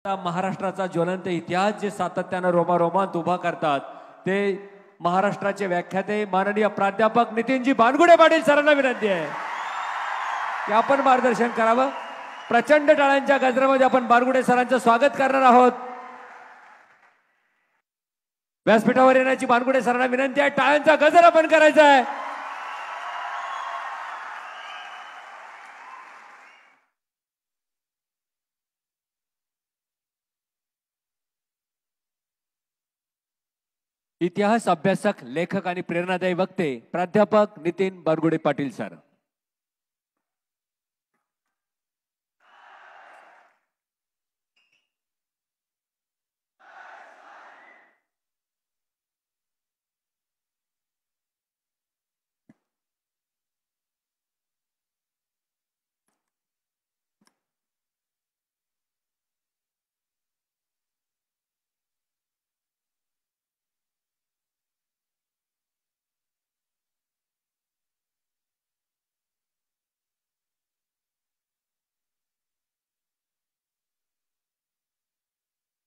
महाराष्ट्राचा ज्वलंत इतिहास जे सातत्याने रोमारोमांत उभा करतात ते महाराष्ट्राचे व्याख्याते माननीय प्राध्यापक नितीनजी बानगुडे पाटील सरांना विनंती आहे की आपण मार्गदर्शन करावं। प्रचंड टाळ्यांच्या गजरामध्ये आपण बानगुडे सरांचं स्वागत करणार आहोत। व्यासपीठावर येण्याची बानगुडे सरांना विनंती आहे, टाळ्यांचा गजर आपण करायचा आहे। इतिहास अभ्यासक, लेखक आणि प्रेरणादायी वक्ते प्राध्यापक नितीन बानगुडे पाटील सर।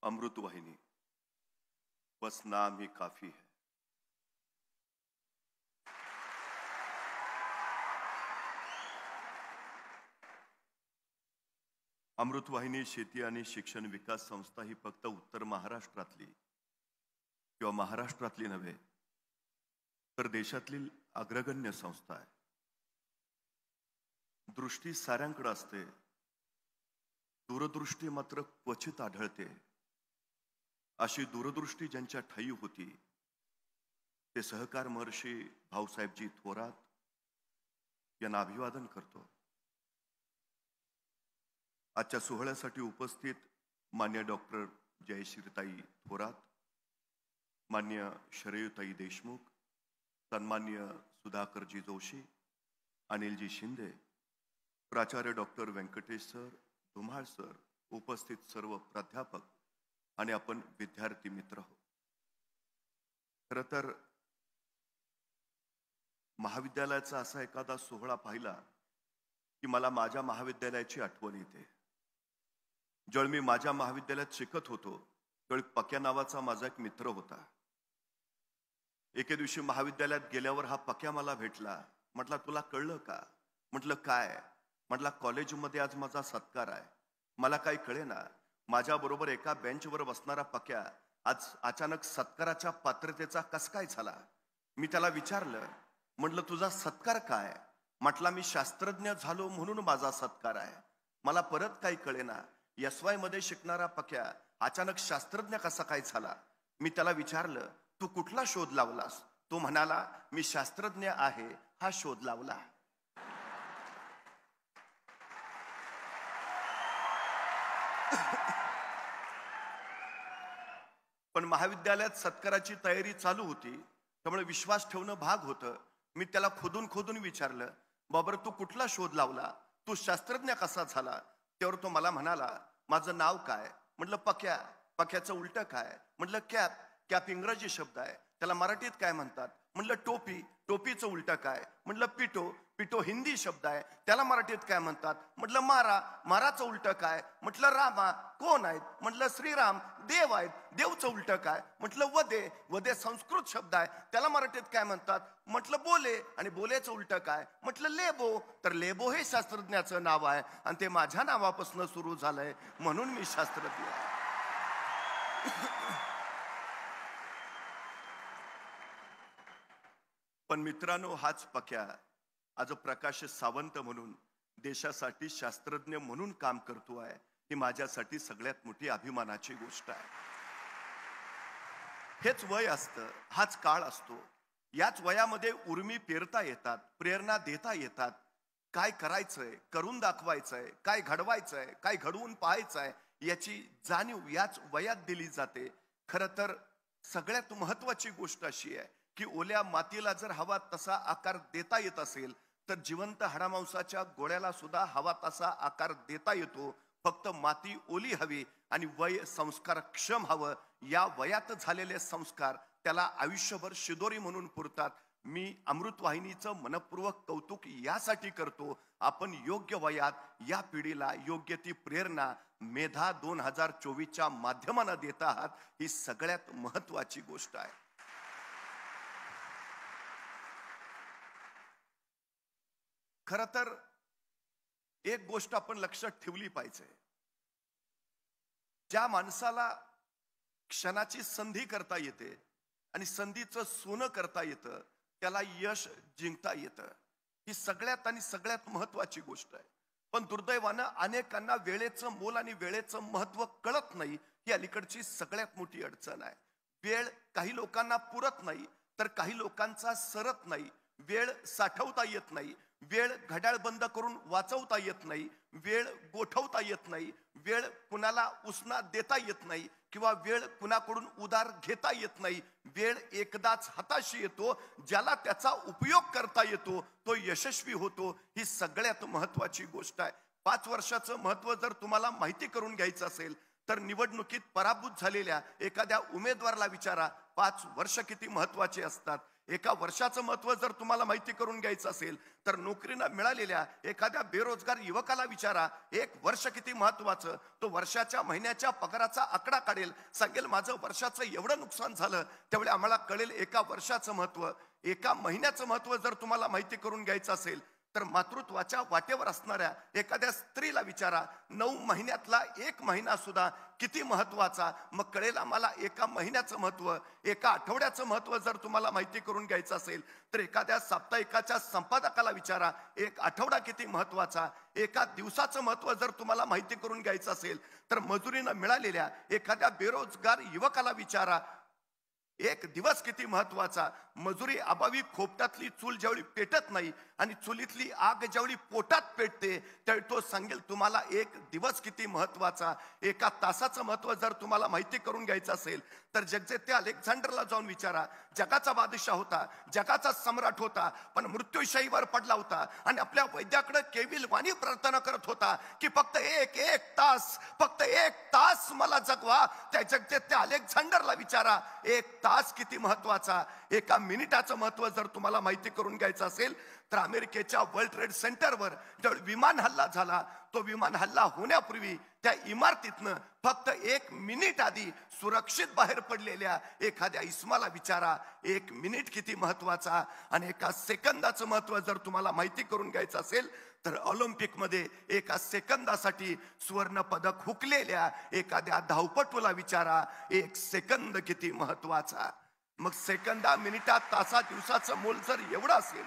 अमृत वाहिनी, बस नाम ही काफी है। अमृत वाहिनी शेती आणि शिक्षण विकास संस्था ही फक्त उत्तर महाराष्ट्रातली किंवा महाराष्ट्रातली नव्हे तर देशातील अग्रगण्य संस्था आहे। दृष्टी साऱ्यांकडे असते, दूरदृष्टी मात्र क्वचित आढळते। अशी दूरदृष्टी ज्यांच्या ठायी होती ते सहकार महर्षी भाऊसाहेबजी थोरात यांना अभिवादन करतो। आजच्या सोहळ्यासाठी उपस्थित मान्य डॉक्टर जयश्रीताई थोरात, मान्य शरयूताई देशमुख, सन्मान्य सुधाकरजी जोशी, अनिलजी शिंदे, प्राचार्य doctor Venkatesh sir, Dhumal sir, उपस्थित सर्व प्राध्यापक आणि आपण विद्यार्थी मित्र हो। खरं तर महाविद्यालयाचा असा एखादा सोहळा पाहिला की मला माझ्या महाविद्यालयाची आठवण येते। ज्यावेळी मी माझ्या महाविद्यालयात शिकत होतो त्यावेळी पक्या नावाचा माझा एक मित्र होता। एके दिवशी महाविद्यालयात गेल्यावर हा पक्या मला भेटला। म्हटला, तुला कळलं का? म्हटलं काय? म्हटला, कॉलेजमध्ये आज माझा सत्कार आहे। मला काही कळेना, माझ्या बरोबर एका बेंचवर बसणारा पक्या आज अचानक सत्काराच्या पात्रतेचा कस काय झाला? मी त्याला विचारलं, म्हटलं तुझा सत्कार काय? म्हटला, मी शास्त्रज्ञ झालो म्हणून माझा सत्कार आहे। मला परत काही कळेना, SY मध्ये शिकणारा पक्या अचानक शास्त्रज्ञ कसा काय झाला? मी त्याला विचारलं, तू कुठला शोध लावलास? तो म्हणाला, मी शास्त्रज्ञ आहे हा शोध लावला। पण महाविद्यालयात सत्काराची तयारी चालू होती, त्यामुळे विश्वास ठेवणं भाग होतं। मी त्याला खोदून विचारलं, बाबर तू कुठला शोध लावला? तू शास्त्रज्ञ कसा झाला? त्यावर तो मला म्हणाला, माझं नाव काय? म्हटलं पक्या। पक्याचं उलट काय? म्हटलं कॅप। कॅप इंग्रजी शब्द आहे, त्याला मराठीत काय म्हणतात? म्हटलं टोपी। टोपीचं उलट काय? म्हटलं पिटो। पिटो हिंदी शब्द आहे, त्याला मराठीत काय म्हणतात? म्हटलं मारा। माराचं उलट काय? म्हटलं रामा। कोण आहेत? म्हटलं श्रीराम, देव आहेत। देवचं उलट काय? म्हटलं वदे। वदे संस्कृत शब्द आहे, त्याला मराठीत काय म्हणतात? म्हटलं बोले। आणि बोलेचं उलट काय? म्हटलं लेबो। तर लेबो हे शास्त्रज्ञाचं नाव आहे आणि ते माझ्या नावापासून सुरू झालंय म्हणून मी शास्त्रज्ञ आहे। पण मित्रांनो, हाच पक्या आज प्रकाश सावंत म्हणून देशासाठी शास्त्रज्ञ म्हणून काम करतो आहे, ही माझ्यासाठी सगळ्यात मोठी अभिमानाची गोष्ट आहे। हेच वय असतं, हाच काळ असतो। याच वयामध्ये उर्मी पेरता येतात, प्रेरणा देता येतात। काय करायचंय, करून दाखवायचंय, काय घडवायचंय, काय घडवून पाहायचंय याची जाणीव याच वयात दिली जाते। खरं तर सगळ्यात महत्वाची गोष्ट अशी आहे की ओल्या मातीला जर हवा तसा आकार देता येत असेल तर जिवंत हाडामांसाच्या गोळ्याला सुद्धा हवा तसा आकार देता येतो। फक्त माती ओली हवी आणि वय संस्कारक्षम हवं। या वयात झालेले संस्कार त्याला आयुष्यभर शिदोरी म्हणून पुरतात। मी अमृत वाहिनीचं मनपूर्वक कौतुक यासाठी करतो, आपण योग्य वयात या पिढीला योग्य ती प्रेरणा मेधा 2024च्या माध्यमानं देत आहात, ही सगळ्यात महत्वाची गोष्ट आहे. खरं तर एक गोष्ट आपण लक्षात ठेवली पाहिजे. ज्या माणसाला क्षणाची संधी करता येते आणि संधीचं सोनं करता येतं, त्याला यश जिंकता येतं. ही सगळ्यात आणि सगळ्यात महत्वाची गोष्ट आहे. पण दुर्दैवानं अनेकांना वेळेचं मोल आणि वेळेचं महत्व कळत नाही. ही अलीकडची सगळ्यात मोठी अडचण आहे. वेळ काही लोकांना पुरत नाही, तर काही लोकांचा सरत नाही. वेळ साठवता येत नाही, वेळ घड्याळ बंद करून वाचवता येत नाही, वेळ गोठवता येत नाही, वेळ कुणाला उसना देता येत नाही किंवा वेळ कुणाकडून उधार घेता येत नाही. वेळ एकदाच हाताशी येतो. ज्याला त्याचा उपयोग करता येतो तो यशस्वी होतो. ही सगळ्यात महत्वाची गोष्ट आहे. 5 वर्षाचं महत्व जर तुम्हाला माहिती करून घ्यायचं असेल तर निवडणुकीत पराभूत झालेल्या एखाद्या उमेदवाराला विचारा, 5 वर्ष किती महत्वाचे असतात. एका वर्षाचं महत्व जर तुम्हाला माहिती करून घ्यायचं असेल तर नोकरीला मिळालेल्या एखाद्या बेरोजगार युवकाला विचारा, 1 वर्ष किती महत्वाचं. तो वर्षाच्या महिन्याच्या पगाराचा आकडा काढेल, सांगेल माझं वर्षाचं एवढं नुकसान झालं. त्यावेळी आम्हाला कळेल एका वर्षाचं महत्व. एका महिन्याचं महत्व जर तुम्हाला माहिती करून घ्यायचं असेल तर मातृत्वाच्या वाटेवर असणाऱ्या एखाद्या स्त्रीला विचारा, 9 महिन्यातला 1 महिना सुद्धा किती महत्वाचा. मग कळेल आम्हाला एका महिन्याचं महत्व. एका आठवड्याचं महत्व जर तुम्हाला माहिती करून घ्यायचं असेल तर एखाद्या साप्ताहिकाच्या संपादकाला विचारा, 1 आठवडा किती महत्वाचा. एका दिवसाचं महत्व जर तुम्हाला माहिती करून घ्यायचं असेल तर मजुरीनं मिळालेल्या एखाद्या बेरोजगार युवकाला विचारा, 1 दिवस किती महत्वाचा. मजुरी अभावी खोपटातली चूल ज्यावेळी पेटत नाही आणि चुलीतली आग ज्यावेळी पोटात पेटते त्यावेळी तो सांगेल तुम्हाला 1 दिवस किती महत्वाचा. एका तासाचं महत्व जर तुम्हाला माहिती करून घ्यायचं असेल तर जगजेते अलेक्झांडरला जाऊन विचारा. जगाचा बादशाह होता, जगाचा सम्राट होता, पण मृत्यूशाहीवर पडला होता आणि आपल्या वैद्याकडे केविलवाणी प्रार्थना करत होता की फक्त एक तास मला जगवा. त्या जगजेते अलेक्झांडरला विचारा, 1 तास किती महत्वाचा. एका मिनिटाचं महत्व जर तुम्हाला माहिती करून घ्यायचं असेल तर अमेरिकेच्या वर्ल्ड ट्रेड सेंटरवर ज्यावेळी विमान हल्ला झाला, तो विमान हल्ला होण्यापूर्वी त्या इमारतीतनं फक्त 1 मिनिट आधी सुरक्षित बाहेर पडलेल्या एखाद्या इस्माला विचारा, 1 मिनिट किती महत्वाचा. आणि एका सेकंदाचं महत्व जर तुम्हाला माहिती करून घ्यायचं असेल तर ऑलिम्पिक मध्ये एका सेकंदासाठी सुवर्ण पदक हुकलेल्या एखाद्या धावपटूला विचारा, 1 सेकंद किती महत्वाचा. मग सेकंदा, मिनिटात, तासा, दिवसाचं मोल जर एवढं असेल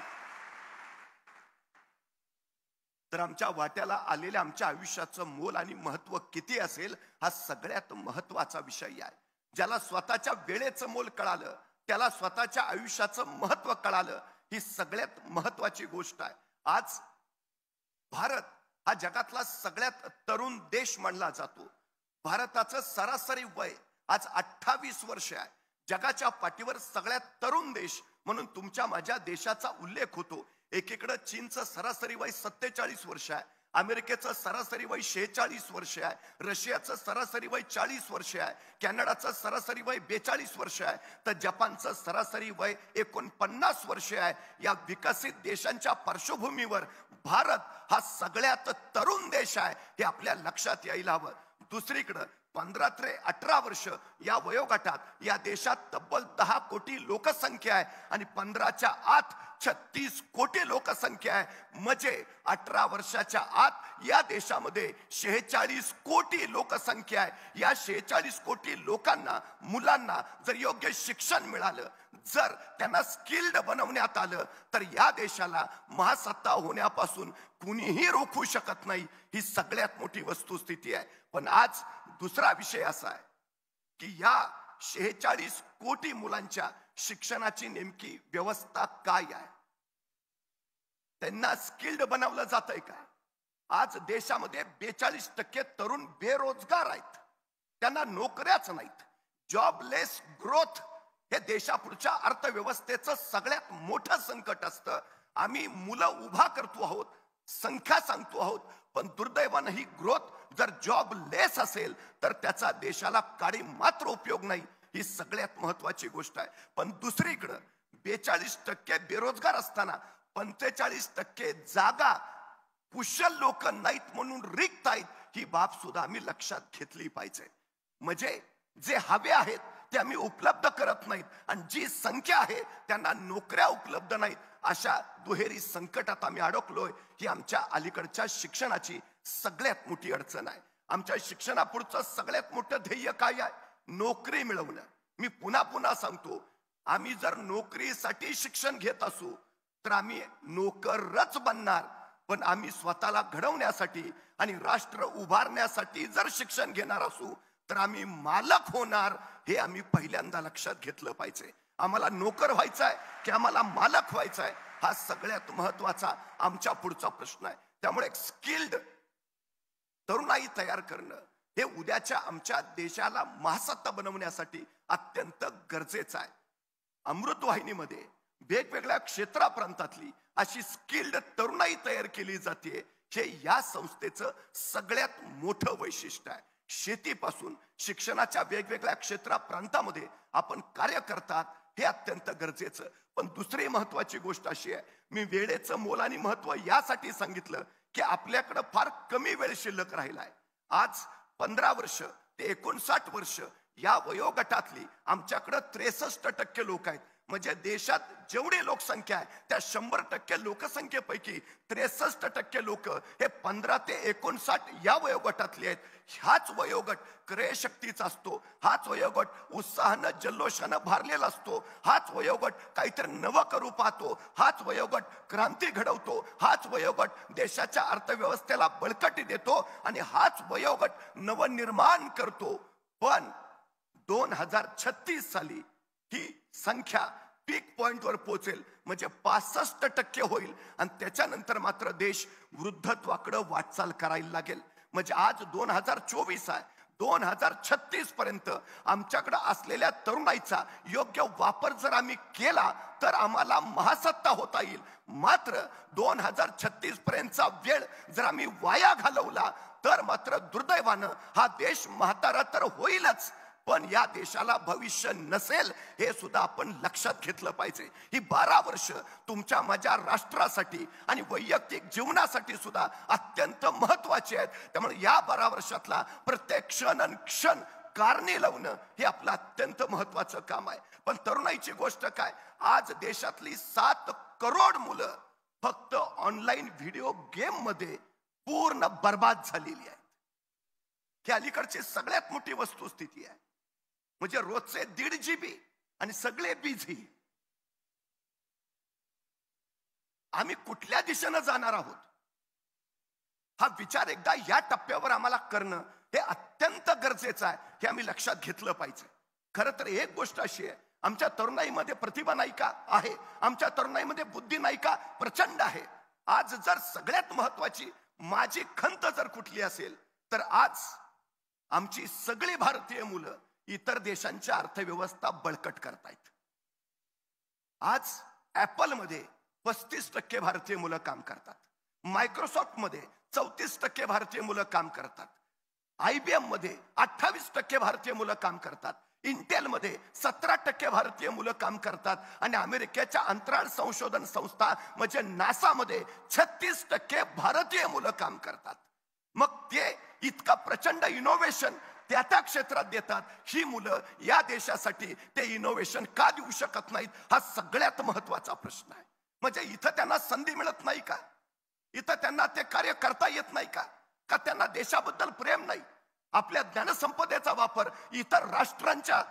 तर आमच्या वाट्याला आलेल्या आमच्या आयुष्याचं मोल आणि महत्व किती असेल हा सगळ्यात महत्वाचा विषय आहे. ज्याला स्वतःच्या वेळेचं मोल कळालं, त्याला स्वतःच्या आयुष्याचं महत्व कळालं. ही सगळ्यात महत्वाची गोष्ट आहे. आज भारत हा जगातला सगळ्यात तरुण देश मानला जातो. भारताचं सरासरी वय आज 28 वर्ष आहे. जगाच्या पाठीवर सगळ्यात तरुण देश म्हणून तुमच्या माझ्या देशाचा उल्लेख होतो. एकीकडे चीनचं सरासरी वय 47 वर्ष आहे, अमेरिकेचं सरासरी वय 46 वर्ष आहे, रशियाचं सरासरी वय 40 वर्ष आहे, कॅनडाचं सरासरी वय 42 वर्ष आहे, तर जपानचं सरासरी वय 49 वर्ष आहे. या विकसित देशांच्या पार्श्वभूमीवर भारत हा सगळ्यात तरुण देश आहे हे आपल्या लक्षात यायला हवं. दुसरीकडे 15 ते 18 वर्ष या वयोगटात या देशात तब्बल 10 कोटी लोकसंख्या आहे आणि 15च्या आत 36 कोटी लोकसंख्या आहे. म्हणजे 18 वर्षाच्या आत या देशामध्ये 46 कोटी लोकसंख्या आहे. या 46 कोटी लोकांना, मुलांना जर योग्य शिक्षण मिळालं, जर त्यांना स्किल्ड बनवण्यात आलं तर या देशाला महासत्ता होण्यापासून कुणीही रोखू शकत नाही. ही सगळ्यात मोठी वस्तुस्थिती आहे. पण आज दुसरा विषय असा आहे की या 46 कोटी मुलांच्या शिक्षणाची नेमकी व्यवस्था काय आहे? त्यांना स्किल्ड बनवलं जातंय का? आज देशामध्ये 42% तरुण बेरोजगार आहेत, त्यांना नोकऱ्याच नाहीत. जॉबलेस ग्रोथ हे देशापुढच्या अर्थव्यवस्थेचं सगळ्यात मोठं संकट असतं. आम्ही मुलं उभा करतो आहोत, संख्या सांगतो आहोत, पण दुर्दैवानं ही ग्रोथ जर जॉबलेस असेल तर त्याचा देशाला काही मात्र उपयोग नाही. ही सगळ्यात महत्वाची गोष्ट आहे. पण दुसरीकडे 42% बेरोजगार असताना 45% जागा कुशल लोक नाहीत म्हणून रिक्त आहेत. ही बाब सुद्धा आम्ही लक्षात घेतली पाहिजे. म्हणजे जे हवे आहेत ते आम्ही उपलब्ध करत नाहीत आणि जी संख्या आहे त्यांना नोकऱ्या उपलब्ध नाहीत. अशा दुहेरी संकटात आम्ही अडकलोय. ही आमच्या अलीकडच्या शिक्षणाची सगळ्यात मोठी अडचण आहे. आमच्या शिक्षणापुढचं सगळ्यात मोठं ध्येय काय आहे? नोकरी मिळवणं. मी पुन्हा पुन्हा सांगतो, आम्ही जर नोकरीसाठी शिक्षण घेत असू तर आम्ही नोकरच बनणार. पण आम्ही स्वतःला घडवण्यासाठी आणि राष्ट्र उभारण्यासाठी जर शिक्षण घेणार असू तर आम्ही मालक होणार. हे आम्ही पहिल्यांदा लक्षात घेतलं पाहिजे. आम्हाला नोकर व्हायचंय की आम्हाला मालक व्हायचंय, हा सगळ्यात महत्वाचा आमच्या पुढचा प्रश्न आहे. त्यामुळे एक स्किल्ड तरुणाई तयार करणं हे उद्याच्या आमच्या देशाला महासत्ता बनवण्यासाठी अत्यंत गरजेचं आहे. अमृत वाहिनीमध्ये वेगवेगळ्या क्षेत्राप्रांतातली अशी स्किल्ड तरुणाई तयार केली जाते. हे या संस्थेचं सगळ्यात मोठं वैशिष्ट्य आहे. शेतीपासून शिक्षणाच्या वेगवेगळ्या प्रांतामध्ये आपण कार्य करतात, हे अत्यंत गरजेचं. पण दुसरी महत्वाची गोष्ट अशी आहे, मी वेळेचं मोल आणि महत्व यासाठी सांगितलं की आपल्याकडे फार कमी वेळ शिल्लक राहिलाय. आज 15 वर्ष ते 59 वर्ष या वयोगटातली आमच्याकडे 63% लोक आहेत. म्हणजे देशात जेवढी लोकसंख्या आहे त्या 100% लोकसंख्येपैकी 63% लोक हे 15 ते 59 या वयोगटातले आहेत. हाच वयोगट क्रयशक्तीचा असतो. हाच वयोगट उत्साहानं जल्लोषानं भरलेला असतो. हाच वयोगट काहीतरी नवं करू पाहतो. हाच वयोगट क्रांती घडवतो. हाच वयोगट देशाच्या अर्थव्यवस्थेला बळकटी देतो आणि हाच वयोगट नवनिर्माण करतो. पण 2036 साली ही संख्या पीक पॉइंट वर पोहोचेल, म्हणजे 65% होईल आणि त्याच्यानंतर मात्र देश वृद्धत्वाकडे वाटचाल करायला लागेल. म्हणजे आज 2024 आहे. 2036 पर्यंत आमच्याकडे असलेल्या तरुणाईचा योग्य वापर जर आम्ही केला तर आम्हाला महासत्ता होता येईल. मात्र 2036 पर्यंतचा वेळ जर आम्ही वाया घालवला तर मात्र दुर्दैवानं हा देश म्हातारा तर होईलच, पण या देशाला भविष्य नसेल. हे सुद्धा आपण लक्षात घेतलं पाहिजे. ही 12 वर्ष तुमच्या माझ्या राष्ट्रासाठी आणि वैयक्तिक जीवनासाठी सुद्धा अत्यंत महत्वाची आहेत. त्यामुळे या 12 वर्षातला प्रत्येक क्षण आणि क्षण कारणे लावणं हे आपलं अत्यंत महत्वाचं काम आहे. पण तरुणाईची गोष्ट काय, आज देशातली 7 करोड मुलं फक्त ऑनलाईन व्हिडिओ गेम मध्ये पूर्ण बर्बाद झालेली आहेत. ही अलीकडची सगळ्यात मोठी वस्तुस्थिती आहे. म्हणजे रोजचे 1.5 GB आणि सगळे बिझी. आम्ही कुठल्या दिशेनं जाणार आहोत हा विचार एकदा या टप्प्यावर आम्हाला करणं हे अत्यंत गरजेचं आहे. हे आम्ही लक्षात घेतलं पाहिजे. खरं तर एक गोष्ट अशी आहे, आमच्या तरुणाईमध्ये प्रतिभा नाही का? आहे. आमच्या तरुणाईमध्ये बुद्धी नाही का? प्रचंड आहे. आज जर सगळ्यात महत्वाची माझी खंत जर कुठली असेल तर आज आमची सगळी भारतीय मुलं इतर देशांच्या अर्थव्यवस्था बळकट करतायत. आज ऍपल मध्ये 35% भारतीय मुलं काम करतात. मायक्रोसॉफ्ट मध्ये 34% भारतीय मुलं काम करतात. IBM मध्ये 28% भारतीय मुलं काम करतात. इंटेल मध्ये 17% भारतीय मुलं काम करतात. आणि अमेरिकेच्या अंतराळ संशोधन संस्था म्हणजे नासा मध्ये 36% भारतीय मुलं काम करतात. मग ते इतका प्रचंड इनोव्हेशन त्या त्या क्षेत्रात देतात. ही मुलं या देशासाठी ते इनोव्हेशन का देऊ शकत नाहीत हा सगळ्यात महत्वाचा प्रश्न आहे. म्हणजे इथं त्यांना संधी मिळत नाही का? इथं त्यांना ते कार्य करता येत नाही का? का त्यांना देशाबद्दल प्रेम नाही? आपल्या ज्ञानसंपदेचा वापर इतर राष्ट्रांच्या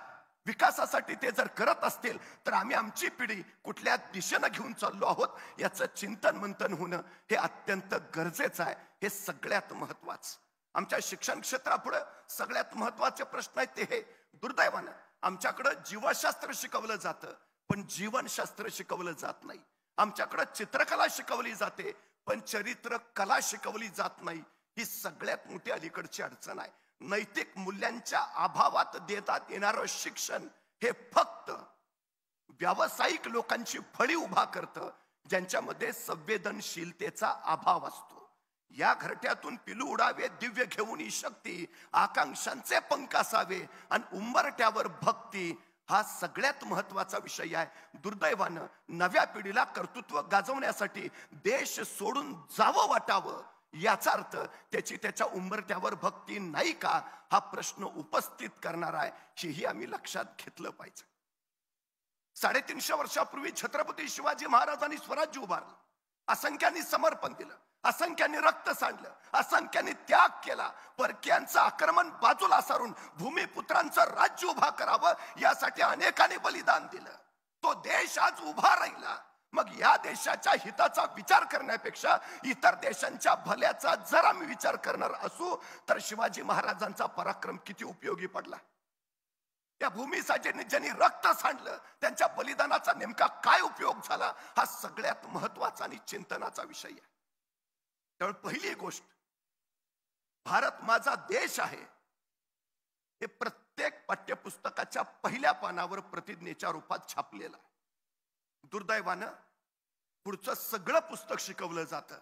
विकासासाठी ते जर करत असतील तर आम्ही आमची पिढी कुठल्या दिशेनं घेऊन चाललो आहोत याचं चिंतन मंथन होणं हे अत्यंत गरजेचं आहे. हे सगळ्यात महत्वाचं. आमच्या शिक्षण क्षेत्रापुढे सगळ्यात महत्वाचे प्रश्न आहेत ते हे. दुर्दैवानं आमच्याकडे जीवशास्त्र शिकवलं जातं पण जीवनशास्त्र शिकवलं जात नाही. आमच्याकडे चित्रकला शिकवली जाते पण चरित्र कला शिकवली जात नाही. ही सगळ्यात मोठी अलीकडची अडचण आहे. नैतिक मूल्यांच्या अभावात देण्यात येणारं शिक्षण हे फक्त व्यावसायिक लोकांची फळी उभा करतं ज्यांच्यामध्ये संवेदनशीलतेचा अभाव असतो. या घरट्यातून पिलू उडावे दिव्य घेऊन ही शक्ती, आकांक्षांचे पंख असावे आणि उंबरट्यावर भक्ती, हा सगळ्यात महत्वाचा विषय आहे. दुर्दैवानं नव्या पिढीला कर्तृत्व गाजवण्यासाठी देश सोडून जावं वाटावं याचा अर्थ त्याची त्याच्या उंबरठ्यावर भक्ती नाही का, हा प्रश्न उपस्थित करणारा आहे, हेही आम्ही लक्षात घेतलं पाहिजे. 350 वर्षापूर्वी छत्रपती शिवाजी महाराजांनी स्वराज्य उभारलं, असंख्यांनी समर्पण दिलं, असंख्यांनी रक्त सांडलं, असंख्यांनी त्याग केला. परक्यांचं आक्रमण बाजूला सारून भूमिपुत्रांचं राज्य उभा करावं यासाठी अनेकांनी बलिदान दिलं. तो देश आज उभा राहिला. मग या देशाच्या हिताचा विचार करण्यापेक्षा इतर देशांच्या भल्याचा जर आम्ही विचार करणार असू तर शिवाजी महाराजांचा पराक्रम किती उपयोगी पडला. त्या भूमीसाठी ज्यांनी रक्त सांडलं त्यांच्या बलिदानाचा नेमका काय उपयोग झाला, हा सगळ्यात महत्वाचा आणि चिंतनाचा विषय आहे. त्यामुळे पहिली गोष्ट, भारत माझा देश आहे हे प्रत्येक पाठ्यपुस्तकाच्या पहिल्या पानावर प्रतिज्ञेच्या रूपात छापलेलं आहे. दुर्दैवानं पुढचं सगळं पुस्तक शिकवलं जातं,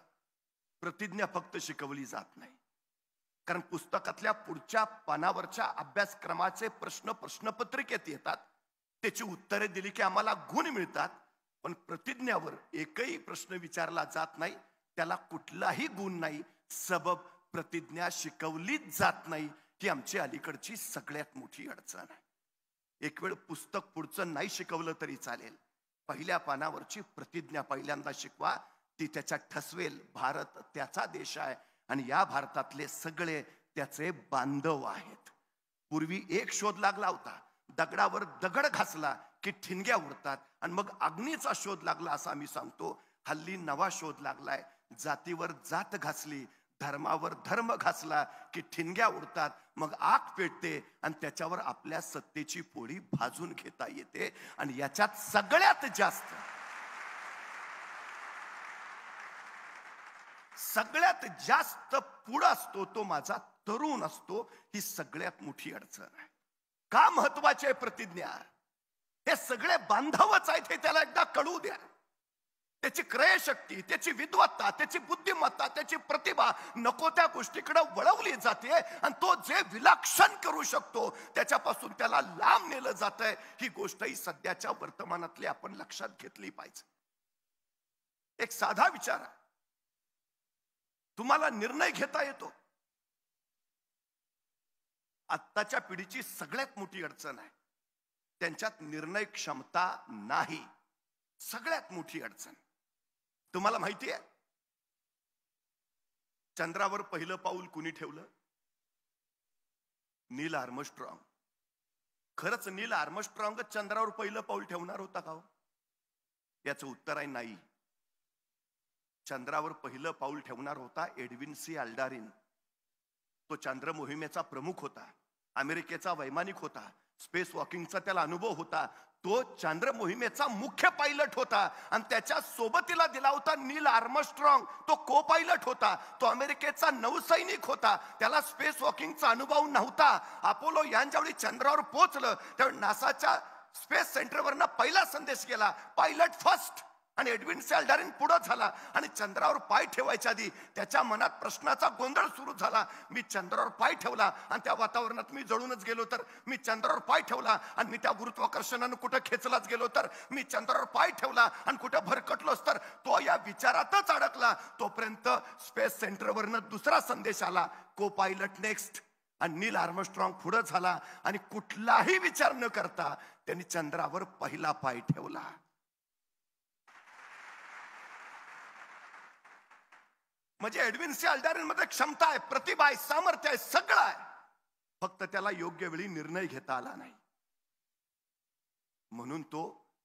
प्रतिज्ञा फक्त शिकवली जात नाही. कारण पुस्तकातल्या पुढच्या पानावरच्या अभ्यासक्रमाचे प्रश्नपत्रिकेत येतात, त्याची उत्तरे दिली की आम्हाला गुण मिळतात. पण प्रतिज्ञावर एकही प्रश्न विचारला जात नाही, त्याला कुठलाही गुण नाही. सबब प्रतिज्ञा शिकवलीच जात नाही, ही आमची अलीकडची सगळ्यात मोठी अडचण आहे. एक वेळ पुस्तक पुढचं नाही शिकवलं तरी चालेल, पहिल्या पानावरची प्रतिज्ञा पहिल्यांदा शिकवा, ती त्याच्या ठसवेल. भारत त्याचा देश आहे आणि या भारतातले सगळे त्याचे बांधव आहेत. पूर्वी एक शोध लागला होता, दगडावर दगड घासला की ठिणग्या उडतात, आणि मग अग्नीचा शोध लागला असं आम्ही सांगतो. हल्ली नवा शोध लागलाय, जातीवर जात घासली, धर्मावर धर्म घासला की ठिणग्या उडतात, मग आग पेटते आणि त्याच्यावर आपल्या सत्तेची पोळी भाजून घेता येते. आणि याच्यात सगळ्यात जास्त पुढं असतो तो माझा तरुण असतो. ही सगळ्यात मोठी अडचण आहे. का महत्वाची आहे प्रतिज्ञा? हे सगळे बांधवच आहेत हे त्याला एकदा कळू द्या. त्याची क्रयशक्ती, त्याची विद्वत्ता, त्याची बुद्धिमत्ता, त्याची प्रतिभा नको त्या गोष्टीकडे वळवली जाते आणि तो जे विलक्षण करू शकतो त्याच्यापासून त्याला लांब नेलं जातंय. ही गोष्ट ही सध्याच्या वर्तमानातली आपण लक्षात घेतली पाहिजे. एक साधा विचार आहे, तुम्हाला निर्णय घेता येतो? आत्ताच्या पिढीची सगळ्यात मोठी अडचण आहे, त्यांच्यात निर्णय क्षमता नाही. सगळ्यात मोठी अडचण. तुम्हाला माहिती आहे चंद्रावर पहिलं पाऊल कुणी ठेवलं? नील आर्मस्ट्रॉंग. खरंच नील आर्मस्ट्रॉंग चंद्रावर पहिलं पाऊल ठेवणार होता का? याचं उत्तर आहे नाही. चंद्रावर पहिलं पाऊल ठेवणार होता एडविन सी अल्डारिन. तो चंद्र मोहिमेचा प्रमुख होता, अमेरिकेचा वैमानिक होता, स्पेस वॉकिंगचा त्याला अनुभव होता. तो चंद्र मोहिमेचा मुख्य पायलट होता आणि त्याच्या सोबतीला दिला होता नील आर्मस्ट्रॉंग. तो को पायलट होता, तो अमेरिकेचा नौसैनिक होता, त्याला स्पेस वॉकिंगचा अनुभव नव्हता. अपोलो यांच्यावेळी चंद्रावर पोहोचलं त्यावेळी नासाच्या स्पेस सेंटरवरनं पहिला संदेश गेला, पायलट फर्स्ट. आणि एडविन सी अल्डारिन पुढे झाला आणि चंद्रावर पाय ठेवायच्या आधी त्याच्या मनात प्रश्नाचा गोंधळ सुरू झाला. मी चंद्रावर पाय ठेवला आणि त्या वातावरणात मी जळूनच गेलो तर? मी चंद्रावर पाय ठेवला आणि मी त्या गुरुत्वाकर्षणानं कुठं खेचलाच गेलो तर? मी चंद्रावर पाय ठेवला आणि कुठं भरकटलोच तर? तो या विचारातच अडकला. तोपर्यंत स्पेस सेंटरवरनं दुसरा संदेश आला, को पायलट नेक्स्ट. आणि नील आर्मस्ट्रॉंग पुढे झाला आणि कुठलाही विचार न करता त्यांनी चंद्रावर पहिला पाय ठेवला. म्हणजे एडविन सी अल्डारिन मध्ये क्षमता आहे, प्रतिभा आहे, सामर्थ्य आहे, सगळं आहे. फक्त त्याला योग्य वेळी निर्णय घेता आला नाही. म्हणून तो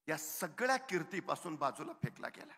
या सगळ्या कीर्तीपासून बाजूला फेकला गेला.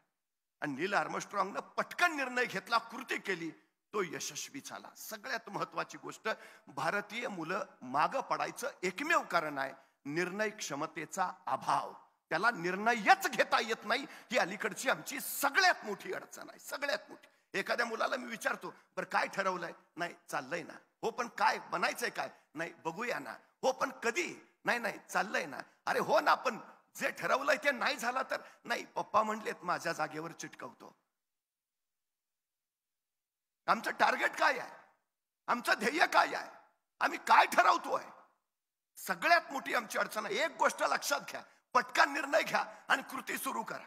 आणि नील आर्मस्ट्रॉंगनं पटकन निर्णय घेतला, कृती केली, तो यशस्वी झाला. सगळ्यात महत्वाची गोष्ट, भारतीय मुलं मागं पडायचं एकमेव कारण आहे निर्णय क्षमतेचा अभाव. त्याला निर्णयच घेता येत नाही. ही अलीकडची आमची सगळ्यात मोठी अडचण आहे, सगळ्यात मोठी. एखाद्या मुलाला मी विचारतो, बरं काय ठरवलंय? नाही, चाललंय ना. हो पण काय बनायचंय? काय नाही, बघूया ना. हो पण कधी? नाही नाही, चाललंय ना. अरे हो ना, पण जे ठरवलंय ते नाही झालं तर? नाही, पप्पा म्हणलेत माझ्या जागेवर चिटकवतो. आमचं टार्गेट काय आहे? आमचं ध्येय काय आहे? आम्ही काय ठरवतोय? सगळ्यात मोठी आमची अडचण आहे. एक गोष्ट लक्षात घ्या, पटकन निर्णय घ्या आणि कृती सुरू करा.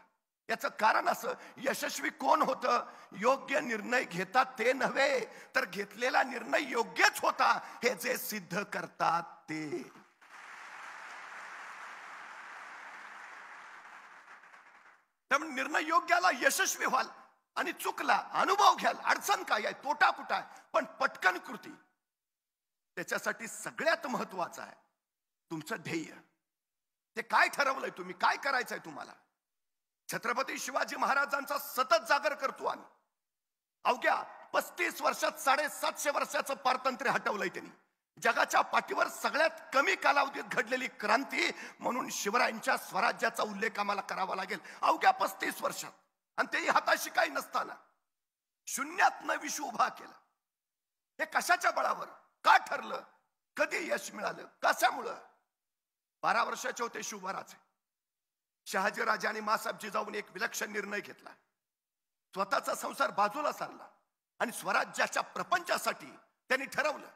याचं कारण असं, यशस्वी कोण होतं? योग्य निर्णय घेतात ते नव्हे, तर घेतलेला निर्णय योग्यच होता हे जे सिद्ध करतात ते. त्यामुळे निर्णय योग्याला यशस्वी व्हाल आणि चुकला अनुभव घ्याल, अडचण काय आहे, तोटा कुठं आहे, पण पटकन कृती. त्याच्यासाठी सगळ्यात महत्वाचं आहे तुमचं ध्येय. ते काय ठरवलंय तुम्ही, काय करायचंय तुम्हाला. छत्रपती शिवाजी महाराजांचा सतत जागर करतो आम्ही. अवघ्या 35 वर्षात 750 वर्षाचं पारतंत्र्य हटवलंय त्यांनी. जगाच्या पाठीवर सगळ्यात कमी कालावधीत घडलेली क्रांती म्हणून शिवरायांच्या स्वराज्याचा उल्लेख आम्हाला करावा लागेल. अवघ्या 35 वर्षात, आणि तेही हाताशी काही नसताना शून्यातनं विश्व उभा केला. हे कशाच्या बळावर, का ठरलं, कधी यश मिळालं, कशामुळं? 12 वर्षाचे होते शिवराजे. शहाजी राजाने मासाहेब जिजाऊने एक विलक्षण निर्णय घेतला. स्वतःचा संसार बाजूला सारला आणि स्वराज्याच्या प्रपंचासाठी त्यांनी ठरवलं,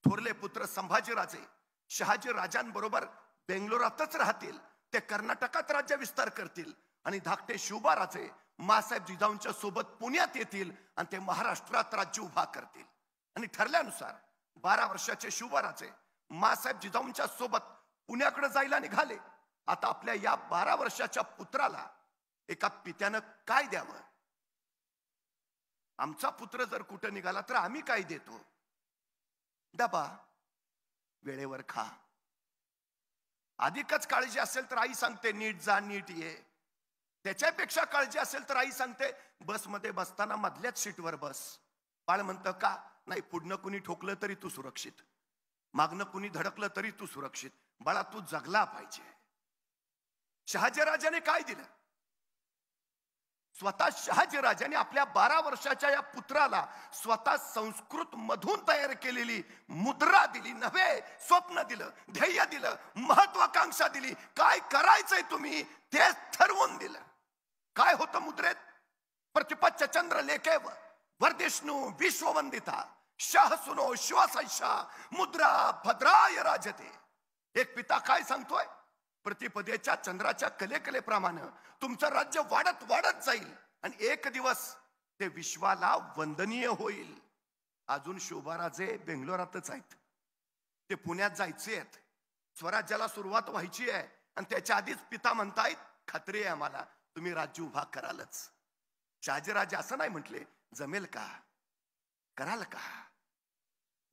थोरले पुत्र संभाजीराजे शहाजी राजांबरोबर बेंगलोरातच राहतील, ते कर्नाटकात राज्य विस्तार करतील, आणि धाकटे शिवबाराजे मासाहेब जिजाऊंच्या सोबत पुण्यात येतील आणि ते महाराष्ट्रात राज्य उभा करतील. आणि ठरल्यानुसार 12 वर्षाचे शिवबाराजे मासाहेब जिजाऊंच्या सोबत पुण्याकडे जायला निघाले. आता आपल्या या 12 वर्षाच्या पुत्राला एका पित्यानं काय द्यावं? आमचा पुत्र जर कुठं निघाला तर आम्ही काय देतो? डबा, वेळेवर खा. अधिकच काळजी असेल तर आई सांगते नीट जा, नीट ये. त्याच्यापेक्षा काळजी असेल तर आई सांगते बसमध्ये बसताना मधल्याच सीटवर बस. बाळ म्हणतं का? नाही, पुढनं कुणी ठोकलं तरी तू सुरक्षित, मागनं कुणी धडकलं तरी तू सुरक्षित. बाळा, तू जगला पाहिजे. शहाजीराजाने काय दिलं? स्वतः शहाजीराजाने आपल्या 12 वर्षाच्या या पुत्राला स्वतः संस्कृत मधून तयार केलेली मुद्रा दिली. नव्हे, स्वप्न दिलं, ध्येय दिलं, महत्वाकांक्षा दिली. काय करायचंय तुम्ही ते ठरवून दिलं. काय होतं मुद्रेत? प्रतिपच्च चंद्र लेखेव वर्धिष्णू विश्ववंदिता शाह सुनो शिवासाईशा मुद्रा भद्राय राजते. एक पिता काय सांगतोय? प्रतिपदेच्या चंद्राच्या कलेकलेप्रमाणे तुमचं राज्य वाढत वाढत जाईल आणि एक दिवस ते विश्वाला वंदनीय होईल. अजून शोभाराजे बेंगलोरातच आहेत, ते पुण्यात जायचे आहेत, स्वराज्याला सुरुवात व्हायची आहे, आणि त्याच्या आधीच पिता म्हणतायत खात्री आहे आम्हाला, तुम्ही राज्य उभा करालच. शहाजीराजे असं नाही म्हटले जमेल का, कराल का,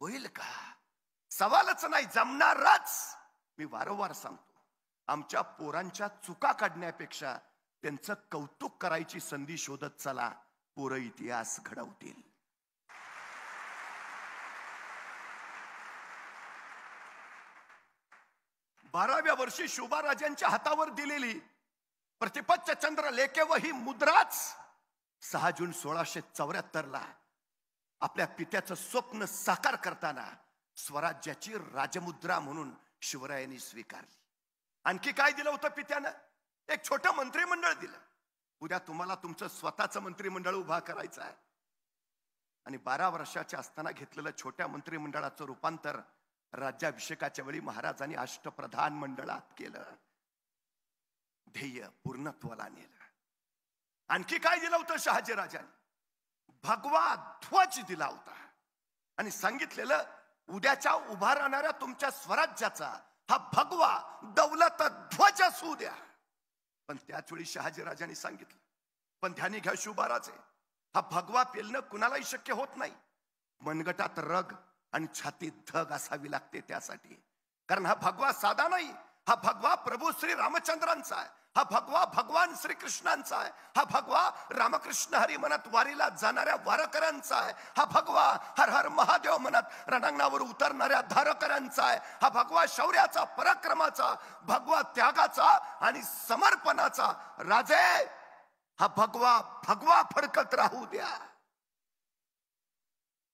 होईल का? सवालच नाही, जमणारच. मी वारंवार सांगतो, आमच्या पोरांच्या चुका काढण्यापेक्षा त्यांचं कौतुक करायची संधी शोधत चला, पोरं इतिहास घडवतील. बाराव्या वर्षी शिवबाराजांच्या हातावर दिलेली प्रतिपच्च चंद्र लेखेव ही मुद्राच 6 जून 1674 आपल्या पित्याचं स्वप्न साकार करताना स्वराज्याची राजमुद्रा म्हणून शिवरायांनी स्वीकारली. आणखी काय दिलं होतं पित्यानं? एक छोटं मंत्रिमंडळ दिलं. उद्या तुम्हाला तुमचं स्वतःचं मंत्रिमंडळ उभा करायचं आहे. आणि 12 वर्षाच्या असताना घेतलेलं छोट्या मंत्रिमंडळाचं रूपांतर राज्याभिषेकाच्या वेळी महाराजांनी अष्टप्रधान मंडळात केलं. ध्येय पूर्णत्वाला नेलं. आणखी काय दिलं होतं शहाजीराजांनी? भगवा ध्वज दिला होता आणि सांगितलेलं उद्याच्या उभा राहणाऱ्या तुमच्या स्वराज्याचा हा भगवा दौलत ध्वज असू द्या. पण त्याच वेळी शहाजीराजांनी सांगितलं, पण ध्यानी घ्या शिवबाराजे, हा भगवा पेलणं कुणालाही शक्य होत नाही. मनगटात रग आणि छातीत धग असावी लागते त्यासाठी. कारण हा भगवा साधा नाही, हा भगवा प्रभू श्री रामचंद्रांचा आहे, हा भगवा भगवान श्रीकृष्णांचा आहे, हा भगवा रामकृष्ण हरी म्हणत वारीला जाणाऱ्या वारकऱ्यांचा आहे, हा भगवा हर हर महादेव म्हणत रणांगणावर उतरणाऱ्या धारकऱ्यांचा आहे, हा भगवा शौर्याचा, पराक्रमाचा, भगवा त्यागाचा आणि समर्पणाचा. राजे, हा भगवा भगवा फडकत राहू द्या.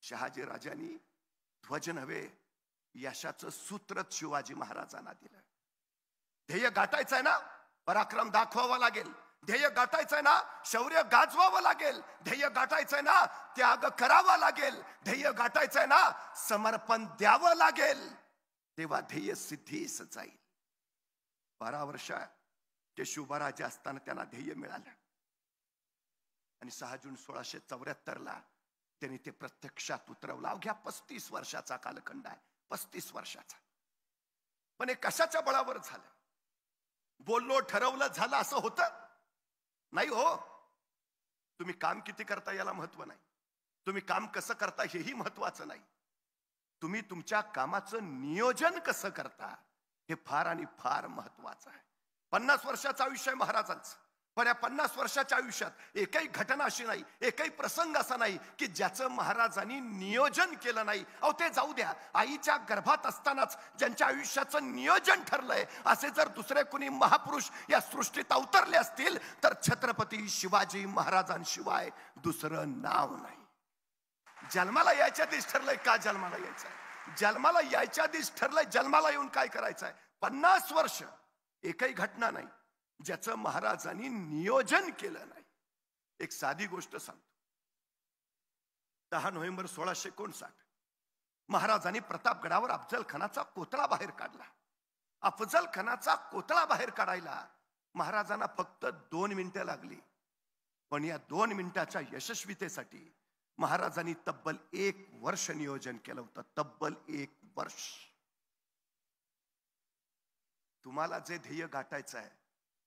शहाजी राजांनी ध्वज नव्हे, यशाचं सूत्रच शिवाजी महाराजांना दिलं. ध्येय गाठायचंय ना, पराक्रम दाखवावा लागेल. ध्येय गाठायचंय ना, शौर्य गाजवावं लागेल. ध्येय गाठायचंय ना, त्याग करावा लागेल. ध्येय गाठायचंय ना, समर्पण द्यावं लागेल. तेव्हा ध्येय सिद्धीस जाईल. 12 वर्षाचे शिवबाराजे असताना त्यांना ध्येय मिळालं. आणि 6 जून 1674ला त्यांनी ते प्रत्यक्षात उतरवलं. अवघ्या 35 वर्षाचा कालखंड आहे, 35 वर्षाचा. पण हे कशाच्या बळावर झालं? बोललो, ठरवलं, झालं असं होतं नाही हो. तुम्ही काम किती करता याला महत्व नाही, तुम्ही काम कसं करता हेही महत्वाचं नाही, तुम्ही तुमच्या कामाचं नियोजन कसं करता हे फार आणि फार महत्वाचं आहे. 50 वर्षाचं आयुष्य आहे महाराजांचं, पण या 50 वर्षाच्या आयुष्यात एकही घटना अशी नाही, एकही प्रसंग असा नाही की ज्याचं महाराजांनी नियोजन केलं नाही. अहो ते जाऊ द्या, आईच्या गर्भात असतानाच ज्यांच्या आयुष्याचं नियोजन ठरलंय असे जर दुसरे कुणी महापुरुष या सृष्टीत अवतरले असतील तर छत्रपती शिवाजी महाराजांशिवाय दुसरं नाव नाही. जन्माला यायच्या आधीच ठरलंय का जन्माला यायचंय, जन्माला यायच्या आधीच ठरलंय जन्माला येऊन काय करायचंय. 50 वर्ष एकही घटना नाही ज्याचं महाराजांनी नियोजन केलं नाही. एक साधी गोष्ट सांगतो. 10 नोव्हेंबर 1659 महाराजांनी प्रतापगडावर अफजल खानाचा कोतळा बाहेर काढला. अफजल खानाचा कोतळा बाहेर काढायला महाराजांना फक्त 2 मिनिटं लागली, पण या 2 मिनिटाच्या यशस्वीतेसाठी महाराजांनी तब्बल 1 वर्ष नियोजन केलं होतं. तब्बल 1 वर्ष. तुम्हाला जे ध्येय गाठायचं आहे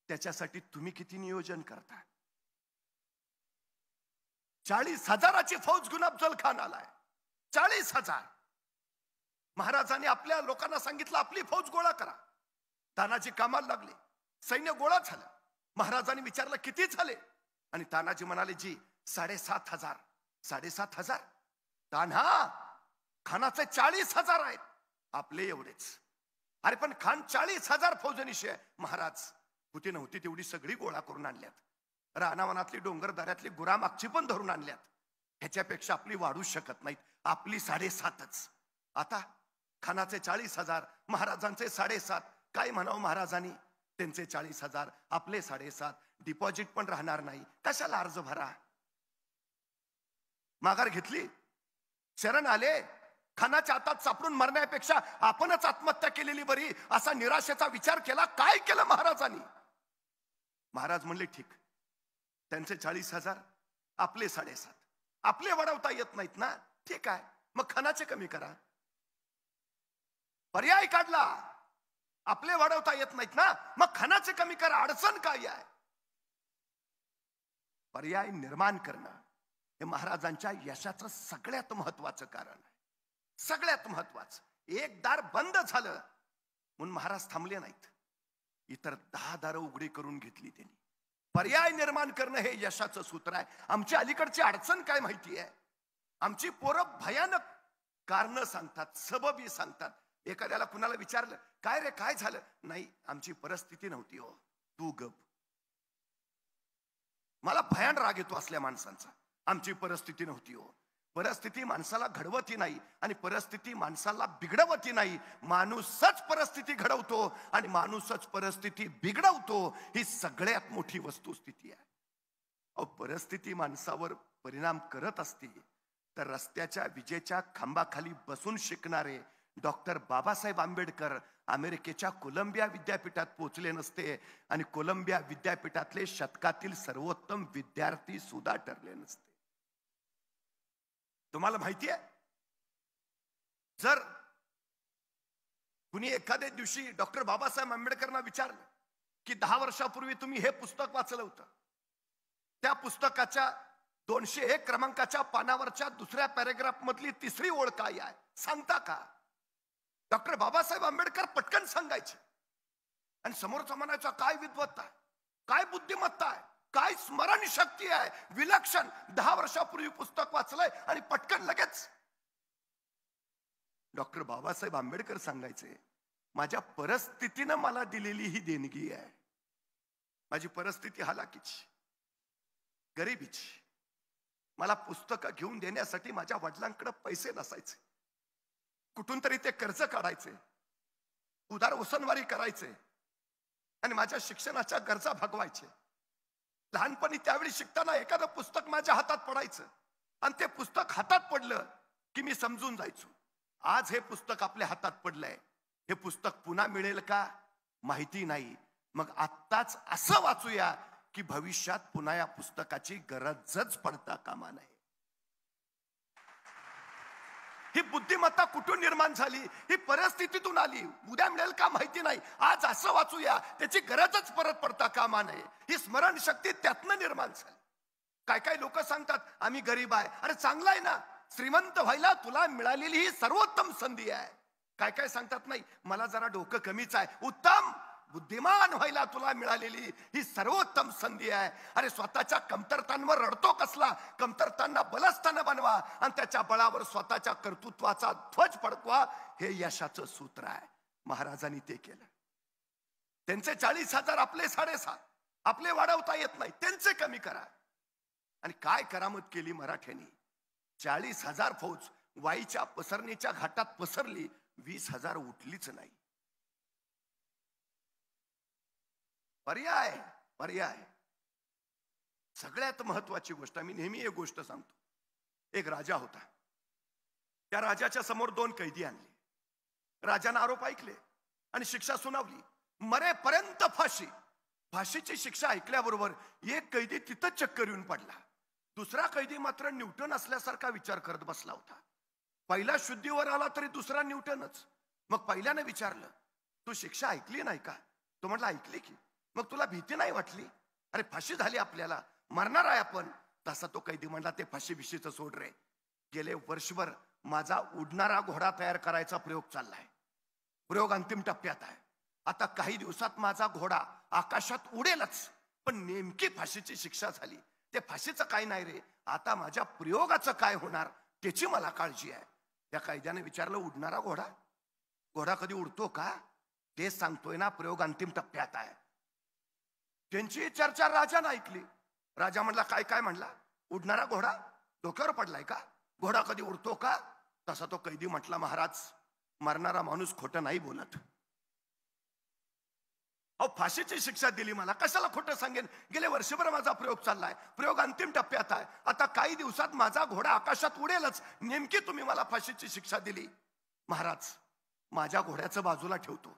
त्याच्यासाठी तुम्ही किती नियोजन करता? 40,000ची फौज घेऊन अफजल खान आलाय. 40,000. महाराजांनी आपल्या लोकांना सांगितलं आपली फौज गोळा करा. तानाजी कामाला लागले, सैन्य गोळा झालं. महाराजांनी विचारलं किती झाले, आणि तानाजी म्हणाले जी 7,500. 7,500? तान्हा, खानाचे 40,000 आहेत, आपले एवढेच. अरे पण खान 40,000 फौजनिशी आहे. महाराज होती नव्हती तेवढी सगळी गोळा करून आणल्यात. रानावनातली डोंगरदऱ्यातली गुरामागची पण धरून आणल्यात. ह्याच्यापेक्षा आपली वाढू शकत नाहीत. आपली 7,500. आता खानाचे 40,000, महाराजांचे 7,500. काय म्हणावं महाराजांनी? त्यांचे 40,000, आपले 7,500. डिपॉझिट पण राहणार नाही, कशाला अर्ज भरा? माघार घेतली, शरण आले. खानाच्या हातात सापडून मरण्यापेक्षा आपणच आत्महत्या केलेली बरी असा निराशेचा विचार केला. काय केलं महाराजांनी? महाराज म्हणले ठीक, त्यांचे 40,000, आपले 7,500. आपले वाढवता येत नाहीत ना, ठीक आहे, मग खानाचे कमी करा. पर्याय काढला. आपले वाढवता येत नाहीत ना, मग खानाचे कमी करा. अडचण काय आहे? पर्याय निर्माण करणं हे महाराजांच्या यशाचं सगळ्यात महत्वाचं कारण आहे. सगळ्यात महत्वाचं. एक दार बंद झालं म्हणून महाराज थांबले नाहीत, इतर 10 दारं उघडी करून घेतली त्यांनी. पर्याय निर्माण करणं हे यशाचं सूत्र आहे. आमच्या अलीकडची अडचण काय माहिती आहे? आमची पोरं भयानक कारण सांगतात, सबबी सांगतात. एखाद्याला कुणाला विचारलं काय रे काय झालं, नाही आमची परिस्थिती नव्हती हो, तू गप. मला भयान राग येतो असल्या माणसांचा. आमची परिस्थिती नव्हती हो. परिस्थिती माणसाला घडवती नाही आणि परिस्थिती माणसाला बिघडवती नाही. माणूसच परिस्थिती घडवतो आणि माणूसच परिस्थिती बिघडवतो. ही सगळ्यात मोठी वस्तुस्थिती आहे. अहो परिस्थिती माणसावर परिणाम करत असते तर रस्त्याच्या विजेच्या खांबाखाली बसून शिकणारे डॉक्टर बाबासाहेब आंबेडकर अमेरिकेच्या कोलंबिया विद्यापीठात पोहोचले नसते आणि कोलंबिया विद्यापीठातले शतकातील सर्वोत्तम विद्यार्थी सुद्धा ठरले नसते. तुम्हाला माहिती आहे, जर कुणी एखाद्या दिवशी डॉक्टर बाबासाहेब आंबेडकरांना विचारलं की 10 वर्षापूर्वी तुम्ही हे पुस्तक वाचलं होतं, त्या पुस्तकाच्या 201 क्रमांकाच्या पानावरच्या दुसऱ्या पॅरेग्राफ मधली 3री ओळ काय आहे सांगता का? डॉक्टर बाबासाहेब आंबेडकर पटकन सांगायचे आणि समोरचा म्हणायचा काय विद्वत्ता आहे, काय बुद्धिमत्ता आहे, काय स्मरण शक्ती आहे, विलक्षण. 10 वर्षापूर्वी पुस्तक वाचलंय आणि पटकन लगेच. डॉक्टर बाबासाहेब आंबेडकर सांगायचे माझ्या परिस्थितीनं मला दिलेली ही देणगी आहे. माझी परिस्थिती हालाकीची, गरिबीची. मला पुस्तकं घेऊन देण्यासाठी माझ्या वडिलांकडे पैसे नसायचे. कुठून तरी ते कर्ज काढायचे, उदार उसनवारी करायचे आणि माझ्या शिक्षणाच्या गरजा भागवायचे. लहानपणी त्यावेळी शिकताना एखादं पुस्तक माझ्या हातात पडायचं आणि ते पुस्तक हातात पडलं की मी समजून जायचो आज हे पुस्तक आपल्या हातात पडलंय, हे पुस्तक पुन्हा मिळेल का माहिती नाही. मग आत्ताच असं वाचूया की भविष्यात पुन्हा या पुस्तकाची गरजच पडता कामा नये. ही बुद्धिमत्ता कुठून निर्माण झाली? ही परिस्थितीतून आली. उद्या मिळेल का माहिती नाही, आज असं वाचूया त्याची गरजच परत पडता कामा नये. ही स्मरणशक्ती त्यातनं निर्माण झाली. काय काय लोक सांगतात आम्ही गरीब आहे. अरे चांगला आहे ना, श्रीमंत व्हायला तुला मिळालेली ही सर्वोत्तम संधी आहे. काय काय सांगतात नाही मला जरा डोकं कमीच आहे. उत्तम. बुद्धिमान व्हायला तुला मिळालेली ही सर्वोत्तम संधी आहे. अरे स्वतःच्या कमतरतांवर रडतो कसला? कमतरतांना बलस्थान बनवा आणि त्याच्या बळावर स्वतःच्या कर्तृत्वाचा ध्वज फडकवा. हे यशाचं सूत्र आहे. महाराजांनी ते केलं. त्यांचे 40,000 आपले 7.5. आपले वाढवता येत नाही, त्यांचे कमी करा. आणि काय करामत केली मराठ्यांनी? 40,000 फौज वाईच्या पसरणीच्या घाटात पसरली, 20,000 उठलीच नाही. पर्याय पर्याय. सगळ्यात महत्वाची गोष्ट, मी नेहमी एक गोष्ट सांगतो. एक राजा होता. त्या राजाच्या समोर 2 कैदी आणले. राजाने आरोप ऐकले आणि शिक्षा सुनावली. मरेपर्यंत फाशी. फाशीची शिक्षा ऐकल्याबरोबर एक कैदी तिथं चक्कर येऊन पडला. दुसरा कैदी मात्र न्यूटन असल्यासारखा विचार करत बसला होता. पहिला शुद्धीवर आला तरी दुसरा न्यूटनच. मग पहिल्याने विचारलं तू शिक्षा ऐकली नाही का? तो म्हटला ऐकली की. मग तुला भीती नाही वाटली? अरे फाशी झाली, आपल्याला मरणार आहे आपण. तसा तो कैदी म्हणला ते फाशी बिशीचं सोड रे. गेले वर्षभर माझा उडणारा घोडा तयार करायचा प्रयोग चाललाय. प्रयोग अंतिम टप्प्यात आहे. आता काही दिवसात माझा घोडा आकाशात उडेलच. पण नेमकी फाशीची शिक्षा झाली. ते फाशीचं काय नाही रे, आता माझ्या प्रयोगाचं काय होणार त्याची मला काळजी आहे. त्या कैद्याने विचारलं उडणारा घोडा? घोडा कधी उडतो का? तेच सांगतोय ना, प्रयोग अंतिम टप्प्यात आहे. त्यांची चर्चा राजाने ऐकली. राजा म्हणला काय काय म्हणला? उडणारा घोडा? डोक्यावर पडलाय का? घोडा कधी उडतो का? तसा तो कैदी म्हटला महाराज मरणारा माणूस खोटं नाही बोलत. अहो फाशीची शिक्षा दिली मला, कशाला खोटं सांगेन? गेले वर्षभर माझा प्रयोग चाललाय, प्रयोग अंतिम टप्प्यात आहे. आता काही दिवसात माझा घोडा आकाशात उडेलच. नेमकी तुम्ही मला फाशीची शिक्षा दिली. महाराज माझ्या घोड्याचं बाजूला ठेवतो,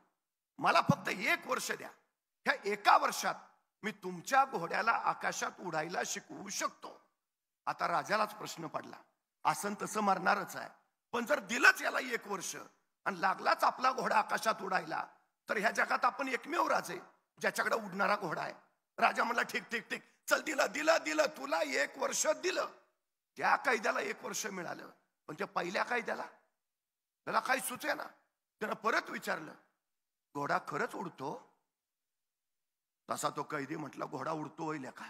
मला फक्त 1 वर्ष द्या. ह्या 1 वर्षात मी तुमच्या घोड्याला आकाशात उडायला शिकवू शकतो. आता राजालाच प्रश्न पडला, असं तसं मरणारच आहे, पण जर दिलंच याला 1 वर्ष आणि लागलाच आपला घोडा आकाशात उडायला, तर ह्या जगात आपण एकमेव राजे ज्याच्याकडे उडणारा घोडा आहे. राजा म्हणला ठीक ठीक ठीक, चल दिलं दिलं दिलं, तुला 1 वर्ष दिलं. त्या कैद्याला 1 वर्ष मिळालं. पण त्या पहिल्या कैद्याला त्याला काही सुचे ना. त्यानं परत विचारलं घोडा खरंच उडतो? तसा तो कैदी म्हटला घोडा उडतो होईल का?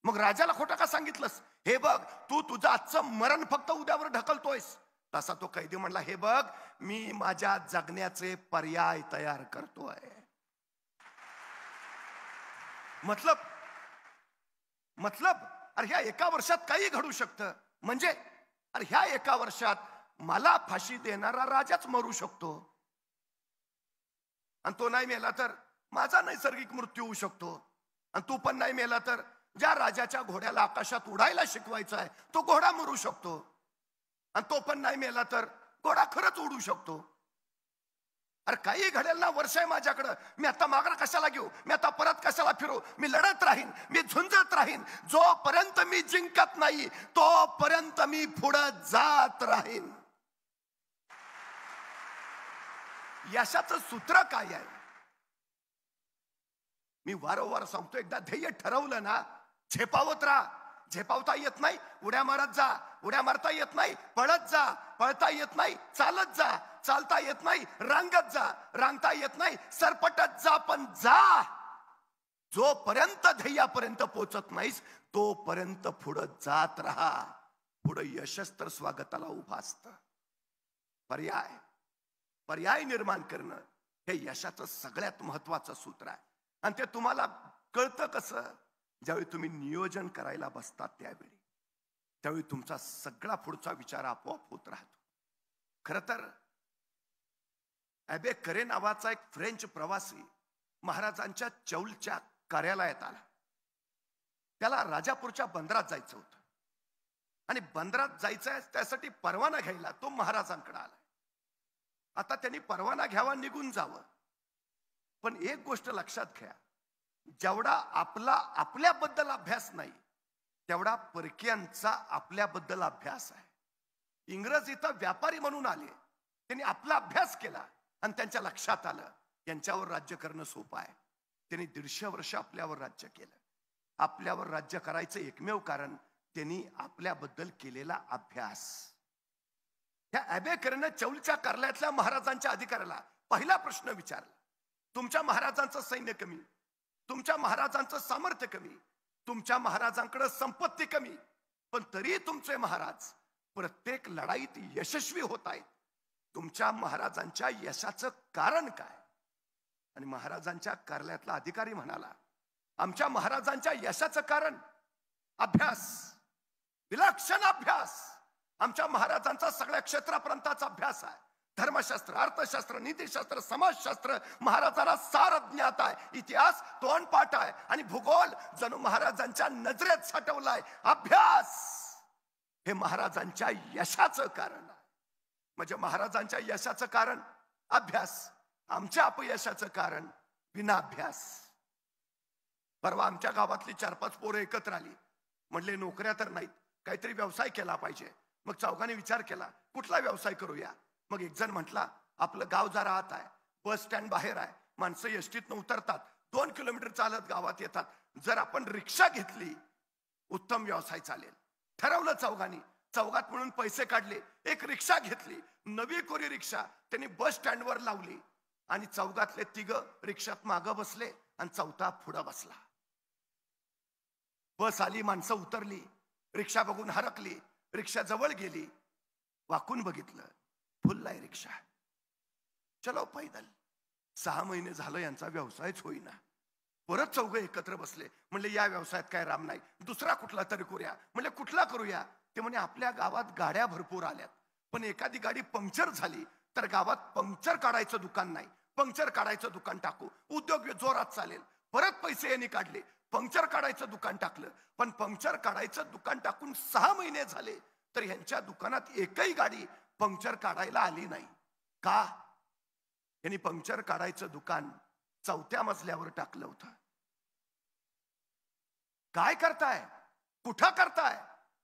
मग राजाला खोटं का सांगितलंस? हे बघ तू तुझं आजचं मरण फक्त उद्यावर ढकलतोयस. तसा तो कैदी म्हणला हे बघ मी माझ्या जगण्याचे पर्याय तयार करतोय. मतलब अरे ह्या 1 वर्षात काही घडू शकतं. म्हणजे अरे ह्या 1 वर्षात मला फाशी देणारा राजाच मरू शकतो. आणि तो नाही मेला तर माझा नैसर्गिक मृत्यू होऊ शकतो. आणि तू पण नाही मेला तर ज्या राजाच्या घोड्याला आकाशात उडायला शिकवायचा आहे तो घोडा मरू शकतो. आणि तो पण नाही मेला तर घोडा खरंच उडू शकतो. अरे काही घडेल ना, वर्ष आहे माझ्याकडं. मी आता मागणं कशाला घेऊ? मी आता परत कशाला फिरू? मी लढत राहीन, मी झुंजत राहीन. जोपर्यंत मी जिंकत नाही तोपर्यंत मी पुढे जात राहीन. यशाचं सूत्र काय आहे? मी वारंवार सांगतो, एकदा ध्येय ठरवलं ना झेपावत राहा. झेपावता येत नाही उड्या मारत जा, उड्या मारता येत नाही पळत जा, पळता येत नाही चालत जा, चालता येत नाही रांगत जा, रांगता येत नाही सरपटत जा, पण जा. जोपर्यंत ध्येयापर्यंत पोहोचत नाहीस तोपर्यंत पुढे जात राहा. पुढे यशच तर स्वागताला उभा असतं. पर्याय निर्माण करणं हे यशाचं सगळ्यात महत्वाचं सूत्र आहे. आणि ते तुम्हाला कळतं कसं? ज्यावेळी तुम्ही नियोजन करायला बसतात त्यावेळी तुमचा सगळा पुढचा विचार आपोआप होत राहतो. खर तर ॲबे करे नावाचा एक फ्रेंच प्रवासी महाराजांच्या चौलच्या कार्यालयात आला. त्याला राजापूरच्या बंदरात जायचं होतं आणि बंदरात जायचंय त्यासाठी परवाना घ्यायला तो महाराजांकडे आला. आता त्यांनी परवाना घ्यावा, निघून जावं. पण एक गोष्ट लक्षात घ्या, जेवढा आपला आपल्याबद्दल अभ्यास नाही तेवढा परकीयांचा आपल्याबद्दल अभ्यास आहे. इंग्रज इथं व्यापारी म्हणून आले, त्यांनी आपला अभ्यास केला आणि त्यांच्या लक्षात आलं यांच्यावर राज्य करणं सोपं आहे. त्यांनी 150 वर्ष आपल्यावर राज्य केलं. आपल्यावर राज्य करायचं एकमेव कारण त्यांनी आपल्याबद्दल केलेला अभ्यास. त्या अबेकरनं चौलच्या कार्यालयातल्या महाराजांच्या अधिकाऱ्याला पहिला प्रश्न विचारला, तुमच्या महाराजांचं सैन्य कमी, तुमच्या महाराजांचं सामर्थ्य कमी, तुमच्या महाराजांकडे संपत्ती कमी, पण तरी तुमचे महाराज प्रत्येक लढाईत यशस्वी होत आहेत. तुमच्या महाराजांच्या यशाचं कारण काय? आणि महाराजांच्या कार्यालयातला अधिकारी म्हणाला, आमच्या महाराजांच्या यशाचं कारण अभ्यास, विलक्षण अभ्यास. आमच्या महाराजांचा सगळ्या क्षेत्रापर्यंतचा अभ्यास आहे. धर्मशास्त्र, अर्थशास्त्र, नीतिशास्त्र, समाजशास्त्र महाराजांना सार ज्ञात आहे. इतिहास तोंडपाठ आहे आणि भूगोल जणू महाराजांच्या नजरेत साठवलाय. अभ्यास हे महाराजांच्या यशाचं कारण आहे. म्हणजे महाराजांच्या यशाचं कारण अभ्यास, आमच्या अपयशाचं कारण विना अभ्यास. परवा आमच्या गावातली 4-5 पोरं एकत्र आली. म्हणले नोकऱ्या तर नाहीत, काहीतरी व्यवसाय केला पाहिजे. मग चौघांनी विचार केला कुठला व्यवसाय करूया. मग एक जण म्हटला, आपलं गाव जरा आत आहे, बस स्टँड बाहेर आहे, माणसं एसटीतनं उतरतात, 2 किलोमीटर चालत गावात येतात, जर आपण रिक्षा घेतली उत्तम व्यवसाय चालेल. ठरवलं चौघांनी. चौघात म्हणून पैसे काढले, एक रिक्षा घेतली, नवी कोरी रिक्षा त्यांनी बस स्टँडवर लावली आणि चौघातले 3 रिक्षात मागं बसले आणि चौथा पुढं बसला. बस आली, माणसं उतरली, रिक्षा बघून हरकली, रिक्षा जवळ गेली, वाकून बघितलं, फुल आहे रिक्षा. चलो पैदल. 6 महिने झालं यांचा व्यवसायच होईना. परत चौघं एकत्र बसले. म्हणले या व्यवसायात काय राम नाही, दुसरा कुठला तरी करूया. म्हणले कुठला करूया? ते म्हणे आपल्या गावात गाड्या भरपूर आल्यात, पण एखादी गाडी पंक्चर झाली तर गावात पंक्चर काढायचं दुकान नाही, पंक्चर काढायचं दुकान टाकू, उद्योग जोरात चालेल. परत पैसे यांनी काढले, पंक्चर काढायचं दुकान टाकलं, पण पंक्चर काढायचं दुकान टाकून 6 महिने झाले तर यांच्या दुकानात एकही गाडी पंक्चर काढायला आली नाही. का? यांनी पंक्चर काढायचं दुकान 4थ्या मजल्यावर टाकलं होतं. काय करताय, कुठं करताय,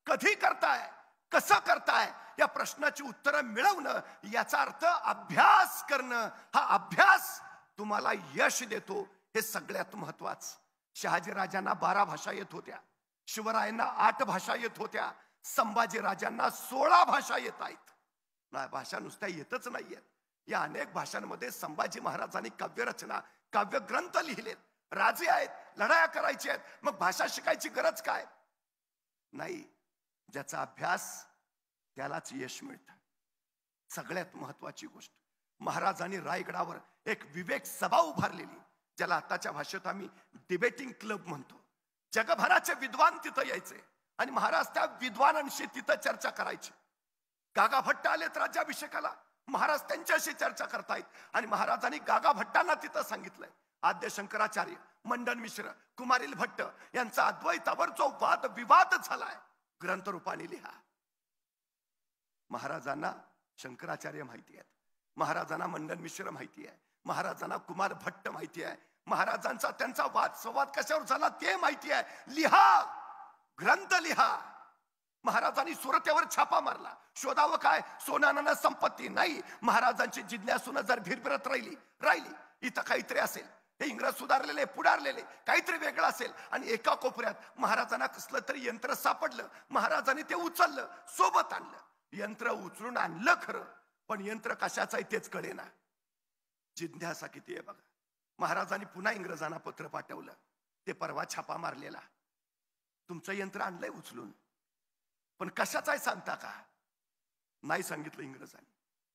कधी करताय, कसं करताय, या प्रश्नाची उत्तरं मिळवणं याचा अर्थ अभ्यास करणं. हा अभ्यास तुम्हाला यश देतो, हे सगळ्यात महत्वाचं. शहाजी राजांना 12 भाषा येत होत्या, शिवरायांना 8 भाषा येत होत्या, संभाजी राजांना 16 भाषा येत आहेत. भाषा नुसत्या येतच नाहीयेत, या अनेक भाषांमध्ये संभाजी महाराजांनी काव्यरचना, काव्यग्रंथ लिहिलेत. राजे आहेत, लढाया करायच्या आहेत, मग भाषा शिकायची गरज काय नाही. ज्याचा अभ्यास त्यालाच यश मिळतं. सगळ्यात महत्वाची गोष्ट, महाराजांनी रायगडावर एक विवेक सभा उभारलेली, ज्याला आताच्या भाषेत आम्ही डिबेटिंग क्लब म्हणतो. जगभराचे विद्वान तिथं यायचे आणि महाराज त्या विद्वानांशी तिथं चर्चा करायची. गागा भट्ट आलेत राज्याभिषेकाला, महाराज त्यांच्याशी चर्चा करतायत आणि महाराजांनी गागा भट्टांना तिथं सांगितलंय, आद्य शंकराचार्य, मंडन मिश्र, कुमारिल भट्ट यांचा अद्वैतावर जो वाद विवाद झालाय ग्रंथ रूपाने लिहा. महाराजांना शंकराचार्य माहिती आहेत, महाराजांना मंडन मिश्र माहिती आहे, महाराजांना कुमार भट्ट माहिती आहे, महाराजांचा त्यांचा वाद संवाद कशावर झाला ते माहिती आहे. लिहा, ग्रंथ लिहा. महाराजांनी सुरतेवर छापा मारला, शोधावं काय, सोनानं संपत्ती नाही. महाराजांची जिज्ञासून जर भिरभिरत राहिली इथं काहीतरी असेल, हे इंग्रज सुधारलेले, पुढारलेले, काहीतरी वेगळं असेल. आणि एका कोपऱ्यात महाराजांना कसलं तरी यंत्र सापडलं, महाराजांनी ते उचललं, सोबत आणलं. यंत्र उचलून आणलं खरं, पण यंत्र कशाचं आहे तेच कळेना. जिज्ञासा किती आहे बघा. महाराजांनी पुन्हा इंग्रजांना पत्र पाठवलं, ते परवा छापा मारलेला, तुमचं यंत्र आणलंय उचलून, पण कशाचं आहे सांगता का? नाही सांगितलं इंग्रजांनी.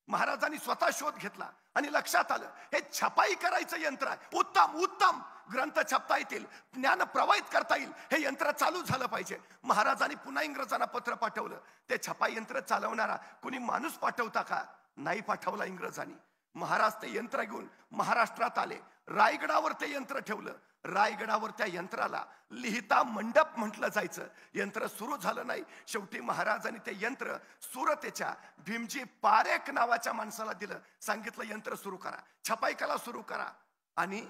महाराजांनी स्वतः शोध घेतला आणि लक्षात आलं हे छपाई करायचं यंत्र आहे. उत्तम ग्रंथ छापता येतील, ज्ञान प्रवाहित करता येईल, हे यंत्र चालू झालं पाहिजे. महाराजांनी पुन्हा इंग्रजांना पत्र पाठवलं, ते छपाई यंत्र चालवणारा कुणी माणूस पाठवता का? नाही पाठवला इंग्रजांनी. महाराज ते यंत्र घेऊन महाराष्ट्रात आले, रायगडावर ते यंत्र ठेवलं. रायगडावर त्या यंत्राला लिहिता मंडप म्हटलं जायचं. यंत्र सुरू झालं नाही. शेवटी महाराजांनी ते यंत्र सुरतेच्या भीमजी पारेख नावाच्या माणसाला दिलं. सांगितलं यंत्र सुरू करा, छपाई कला सुरू करा. आणि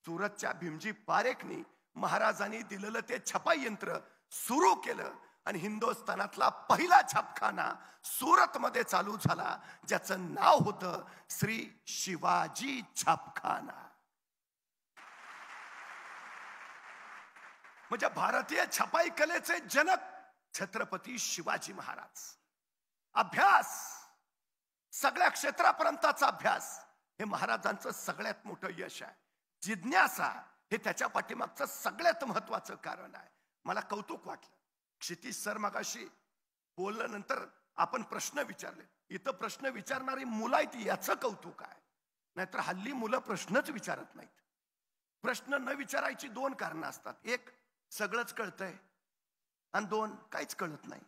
सुरतच्या भीमजी पारेखनी महाराजांनी दिलेलं ते छपाई यंत्र सुरू केलं आणि हिंदुस्थानातला पहिला छापखाना सुरत मध्ये चालू झाला, ज्याचं नाव होतं श्री शिवाजी छापखाना. म्हणजे भारतीय छपाई कलेचे जनक छत्रपती शिवाजी महाराज. अभ्यास, सगळ्या क्षेत्रापर्यंतचा अभ्यास हे महाराजांचं सगळ्यात मोठं यश आहे. जिज्ञासा हे त्याच्या पाठीमागचं सगळ्यात महत्वाचं कारण आहे. मला कौतुक वाटलं, क्षितिज सर मगाशी बोलल्यानंतर आपण प्रश्न विचारले. इथं प्रश्न विचारणारी मुलं आहेत याचं कौतुक आहे. नाहीतर हल्ली मुलं प्रश्नच विचारत नाहीत. प्रश्न न विचारायची दोन कारणं असतात. एक, सगळंच कळतंय, आणि दोन, काहीच कळत नाही.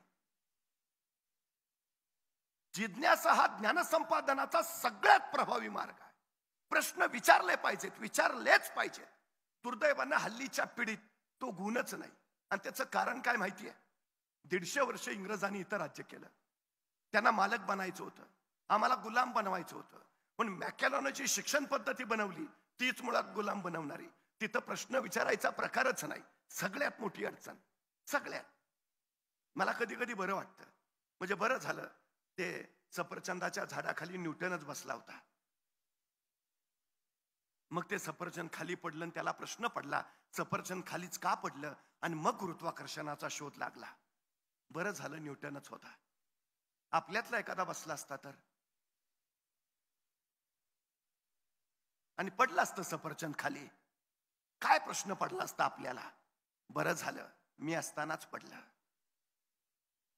जिज्ञासा हा ज्ञानसंपादनाचा सगळ्यात प्रभावी मार्ग आहे. प्रश्न विचारले पाहिजेत, विचारलेच पाहिजेत. दुर्दैवानं हल्लीच्या पिढीत तो गुणच नाही. आणि त्याचं कारण काय माहितीये? 150 वर्ष इंग्रजांनी इथं राज्य केलं. त्यांना मालक बनायचं होतं, आम्हाला गुलाम बनवायचं होतं. पण मॅकॅलॉनं जी शिक्षण पद्धती बनवली तीच मुळात गुलाम बनवणारी. तिथं प्रश्न विचारायचा प्रकारच नाही. सगळ्यात मोठी अडचण. सगळ्यात. मला कधी कधी बरं वाटतं, म्हणजे बरं झालं ते सफरचंदाच्या झाडाखाली न्यूटनच बसला होता. मग ते सफरचंद खाली पडलं आणि त्याला प्रश्न पडला, सफरचंद खालीच का पडलं? आणि मग गुरुत्वाकर्षणाचा शोध लागला. बरं झालं न्यूटनच होता. आपल्यातला एखादा बसला असता तर, आणि पडलं असतं सफरचंद खाली, काय प्रश्न पडला असता आपल्याला? बरं झालं मी असतानाच पडलं.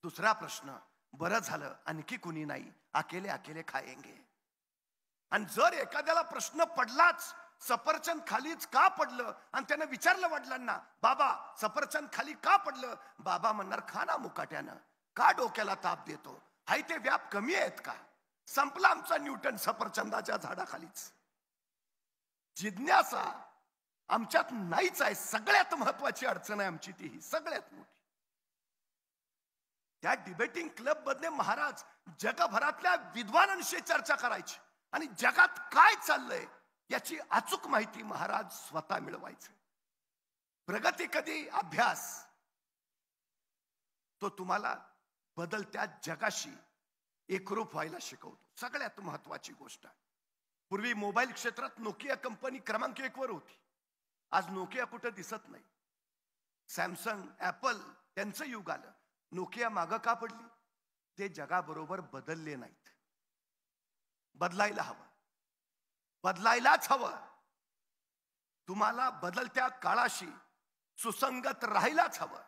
दुसरा प्रश्न, बरं झालं आणखी कुणी नाही, अकेले अकेले खाएंगे. आणि जर एखाद्याला प्रश्न पडलाच, सफरचंद खालीच का पडलं, आणि त्यानं विचारलं वडिलांना, बाबा सफरचंद खाली का पडलं? बाबा म्हणणार, खाना मुकाट्यानं, का डोक्याला ताप देतो, हाय ते व्याप कमी आहेत का? संपला आमचा न्यूटन सफरचंदाच्या झाडाखालीच. जिज्ञासा आमच्यात नाहीच आहे. सगळ्यात महत्वाची अडचण आहे आमची ती, ही सगळ्यात मोठी. त्या डिबेटिंग क्लब मध्ये महाराज जगभरातल्या विद्वानांशी चर्चा करायची आणि जगात काय चाललंय याची अचूक माहिती महाराज स्वतः मिळवायचे. प्रगती कधी? अभ्यास. तो तुम्हाला बदलत्या जगाशी एकरूप व्हायला शिकवतो. सगळ्यात महत्वाची गोष्ट आहे. पूर्वी मोबाईल क्षेत्रात नोकिया कंपनी क्रमांक 1 वर होती. आज नोकिया कुठे दिसत नाही. सॅमसंग, ऍपल त्यांचं युग आलं. नोकिया मागं का पडली? ते जगाबरोबर बदलले नाहीत. बदलायला हवं, बदलायलाच हवं. तुम्हाला बदलत्या काळाशी सुसंगत राहायलाच हवं.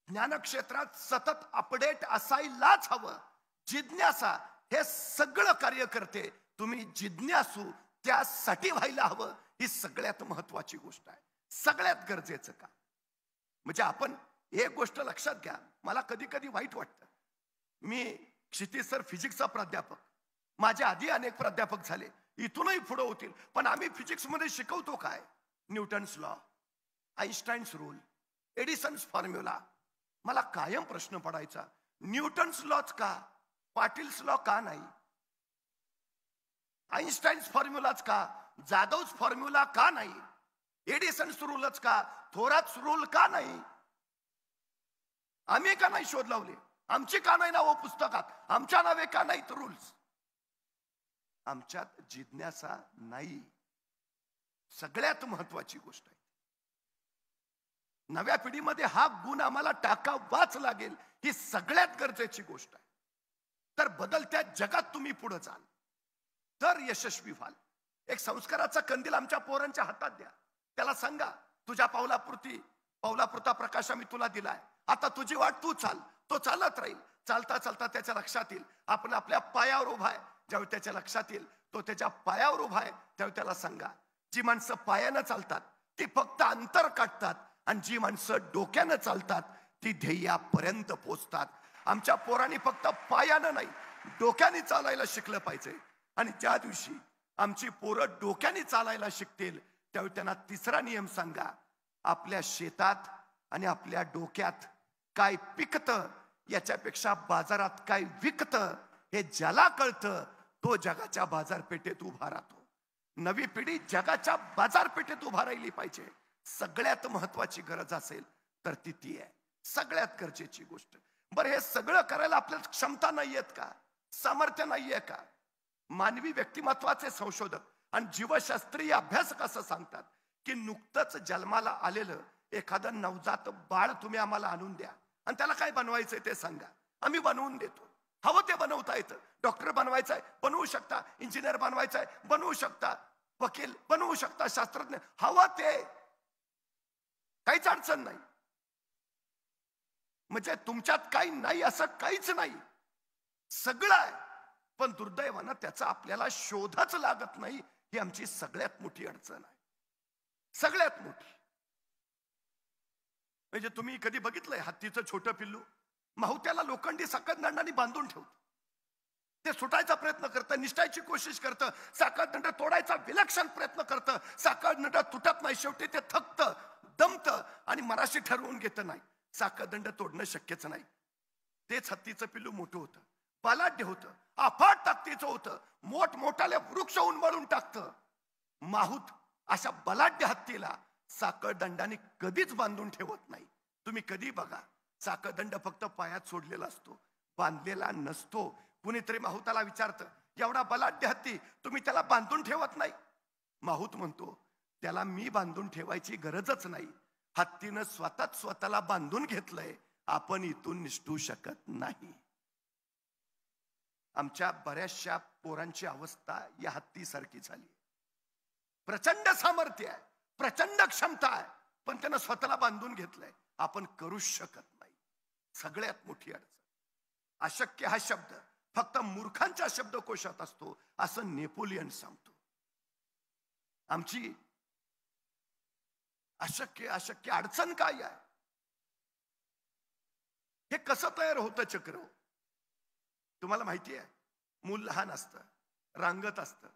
ज्ञानक्षेत्रात सतत अपडेट असायलाच हवं. जिज्ञासा हे सगळं कार्य करते. तुम्ही जिज्ञासू त्यासाठी व्हायला हवं. ही सगळ्यात महत्वाची गोष्ट आहे, सगळ्यात गरजेचं का. म्हणजे आपण एक गोष्ट लक्षात घ्या, मला कधी कधी वाईट वाटतं. मी क्षितिज सर फिजिक्सचा प्राध्यापक, माझ्या आधी अनेक प्राध्यापक झाले, इथूनही पुढे होतील. पण आम्ही फिजिक्स मध्ये शिकवतो काय? Newton's law, Einstein's rule, Edison's formula. मला कायम प्रश्न पडायचा, न्यूटन्स लॉच का, पाटील्स लॉ का नाही? आईन्स्टाईन्स फॉर्म्युलाच का, जाधव्स फॉर्म्युला का नाही? एडिसन्स रूलच का, थोरात्स रूल का नाही? आम्ही का नाही शोध लावले? आमची का नाही नावं पुस्तकात? आमच्या नावे का नाहीत रूल्स? आमच्यात जिज्ञासा नाही. सगळ्यात महत्वाची गोष्ट आहे. नव्या पिढीमध्ये हा गुण आम्हाला टाकावाच लागेल. ही सगळ्यात गरजेची गोष्ट आहे. तर बदलत्या जगात तुम्ही पुढे चाल तर यशस्वी व्हाल. एक संस्काराचा कंदील आमच्या पोरांच्या हातात द्या. त्याला सांगा, तुझ्या पावलापुरता प्रकाश आम्ही तुला दिलाय, आता तुझी वाट तू चाल. तो चालत राहील. चालता चालता त्याच्या लक्षात येईल आपण आपल्या पायावर उभा आहे. ज्यावेळी त्याच्या लक्षात येईल तो त्याच्या पायावर उभा आहे, त्यावेळी त्याला सांगा, जी माणसं पायानं चालतात ती फक्त अंतर काढतात, आणि जी माणसं डोक्यानं चालतात ती ध्येयापर्यंत पोहोचतात. आमच्या पोरांनी फक्त पायानं नाही, डोक्याने चालायला शिकलं पाहिजे. आणि ज्या दिवशी आमची पोरं डोक्याने चालायला शिकतील, त्यावेळी त्यांना तिसरा नियम सांगा, आपल्या शेतात आणि आपल्या डोक्यात काय पिकतं याच्यापेक्षा बाजारात काय विकतं हे ज्याला कळतं तो जगाच्या बाजारपेठेत उभा राहतो. नवी पिढी जगाच्या बाजारपेठेत उभा राहिली पाहिजे. सगळ्यात महत्वाची गरज असेल तर ती आहे, सगळ्यात गरजेची गोष्ट. बरं, हे सगळं करायला आपल्याला क्षमता नाहीयेत का, सामर्थ्य नाहीये का? मानवी व्यक्तिमत्वाचे संशोधक आणि जीवशास्त्रीय अभ्यासक असं सांगतात की नुकतंच जन्माला आलेलं एखादं नवजात बाळ तुम्ही आम्हाला आणून द्या आणि त्याला काय बनवायचंय ते सांगा, आम्ही बनवून देतो. हवं ते बनवता येतं. डॉक्टर बनवायचंय बनवू शकता, इंजिनियर बनवायचंय बनवू शकता, वकील बनवू शकता, शास्त्रज्ञ, हवं ते, काहीच अडचण नाही. म्हणजे तुमच्यात काही नाही असं काहीच नाही, सगळं आहे. पण दुर्दैवानं त्याचा आपल्याला शोधच लागत नाही. ही आमची सगळ्यात मोठी अडचण आहे, सगळ्यात मोठी. म्हणजे तुम्ही कधी बघितलंय हत्तीचं छोटं पिल्लू? माहुत्याला लोखंडी साखळदंडाने बांधून ठेवतं, ते सुटायचा प्रयत्न करतं, निष्ठायची कोशिश करतं, साखळदंड तोडायचा विलक्षण प्रयत्न करतं, साखळदंड तुटत नाही, शेवटी ते थकतं, दमतं आणि मराशी ठरवून घेतं नाही, साखळदंड तोडणं शक्यच नाही. तेच हत्तीचं पिल्लू मोठं होतं, बलाढ्य होतं, अफाट ताकदीचं होतं, मोठमोठाले वृक्ष उन्मळून टाकतं. माहूत अशा बलाढ्य हत्तीला साखळदंडाने कधीच बांधून ठेवत नाही. तुम्ही कधी बघा, साखळदंड फक्त पायात सोडलेला असतो, बांधलेला नसतो. कुणीतरी माहुताला विचारतं, एवढा बलाढ्य हत्ती तुम्ही त्याला बांधून ठेवत नाही? माहूत म्हणतो, त्याला मी बांधून ठेवायची गरजच नाही, हत्तीनं स्वतःच स्वतःला बांधून घेतलंय, आपण इथून निसटू शकत नाही. आमच्या बऱ्याचशा पोरांची अवस्था या हत्तीसारखी झाली. प्रचंड सामर्थ्य आहे, प्रचंड क्षमता आहे, पण त्यानं स्वतःला बांधून घेतलंय, आपण करूच शकत नाही. सगळ्यात मोठी अडचण. अशक्य हा शब्द फक्त मूर्खांच्या शब्दकोशात असतो असं नेपोलियन सांगतो. आमची अशक्य अशक्य अडचण काय आहे? हे कसं तयार होतं चक्र? तुम्हाला माहिती आहे, मूल लहान असतं, रांगत असतं,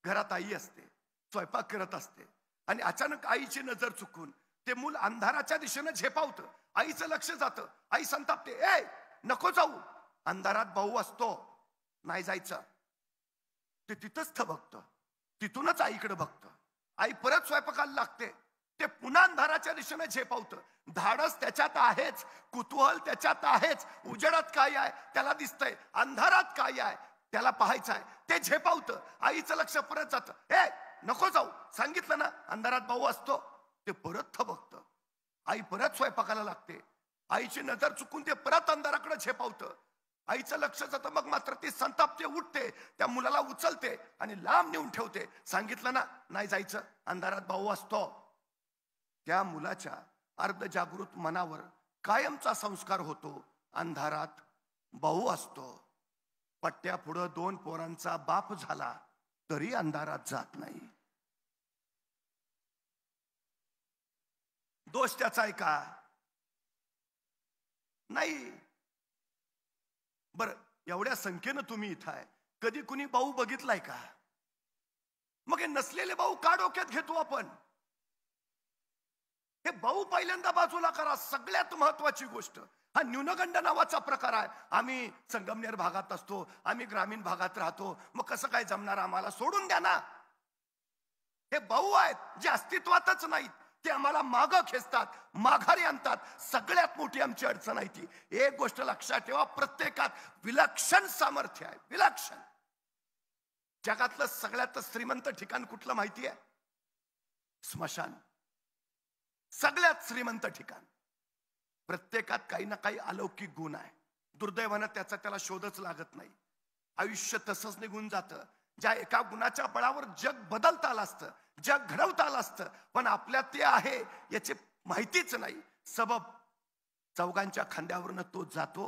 घरात आई असते, स्वयंपाक करत असते आणि अचानक आईची नजर चुकून ते मूल अंधाराच्या दिशेने झेपावतं. आईचं लक्ष जातं, आई संतापते, ए नको जाऊ, अंधारात भाऊ असतो, नाही जायचं. ते तिथंच थबकतं, तिथूनच आईकडे बघतं. आई परत स्वयंपाकाला लागते, ते पुन्हा अंधाराच्या दिशेने झेपावतं. धाडस त्याच्यात आहेच, कुतूहल त्याच्यात आहेच, उजेडात काय आहे त्याला दिसतंय, अंधारात काय आहे त्याला पाहायचं आहे, ते झेपावतं. आईचं लक्ष परत जातं, ए नको जाऊ, सांगितलं ना अंधारात भाऊ असतो. ते परत थबकतं, आई परत स्वयंपाकाला लागते, आईची नजर चुकून ते परत अंधाराकडे झेपावतं. आईचं लक्ष जातं, मग मात्र ती संतापते, उठते, त्या मुलाला उचलते आणि लांब नेऊन ठेवते. सांगितलं ना नाही जायचं, अंधारात भाऊ असतो. त्या मुलाच्या अर्धजागृत मनावर कायमचा संस्कार होतो, अंधारात भाऊ असतो. पट्ट्या पुढं 2 पोरांचा बाप झाला तरी अंधारात जात नाही. दोष त्याचा आहे का? नाही. बर, एवढ्या संख्येनं तुम्ही इथं आहे, कधी कुणी भाऊ बघितलाय का? मग हे नसलेले भाऊ का डोक्यात घेतो आपण? हे भाऊ पहिल्यांदा बाजूला करा. सगळ्यात महत्वाची गोष्ट, हा न्यूनगंड नावाचा प्रकार आहे. आम्ही संगमनेर भागात असतो, आम्ही ग्रामीण भागात राहतो, मग कसं काय जमणार आम्हाला? सोडून द्या ना. हे भाऊ आहेत जे अस्तित्वातच नाहीत, ते आम्हाला मागं खेचतात, माघारी आणतात. सगळ्यात मोठी आमची अडचण आहे ती. एक गोष्ट लक्षात ठेवा, प्रत्येकात विलक्षण सामर्थ्य आहे, विलक्षण. जगातलं सगळ्यात श्रीमंत ठिकाण कुठलं माहिती आहे? स्मशान. सगळ्यात श्रीमंत ठिकाण. प्रत्येकात काही ना काही अलौकिक गुण आहे. दुर्दैवानं त्याला शोधच लागत नाही. आयुष्य तसंच निघून जातं. ज्या एका गुणाच्या बळावर जग बदलता आलं असतं, जग घडवता आलं असतं, पण आपल्यात ते आहे याची माहितीच नाही. सबब चौघांच्या खांद्यावरनं तो जातो,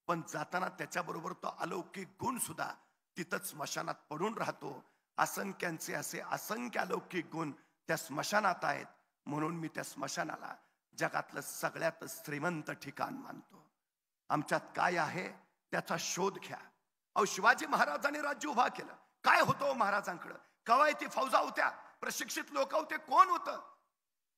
पण जाताना त्याच्याबरोबर तो अलौकिक गुण सुद्धा तिथंच स्मशानात पडून राहतो. असंख्यांचे असे असंख्य अलौकिक गुण त्या स्मशानात आहेत. म्हणून मी त्या स्मशानाला जगातलं सगळ्यात श्रीमंत ठिकाण मानतो. आमच्यात काय आहे त्याचा शोध घ्या. अहो, शिवाजी महाराजांनी राज्य उभा केलं, काय होतं महाराजांकडं? कवायती फौजा होत्या, प्रशिक्षित लोक होते. कोण होतं?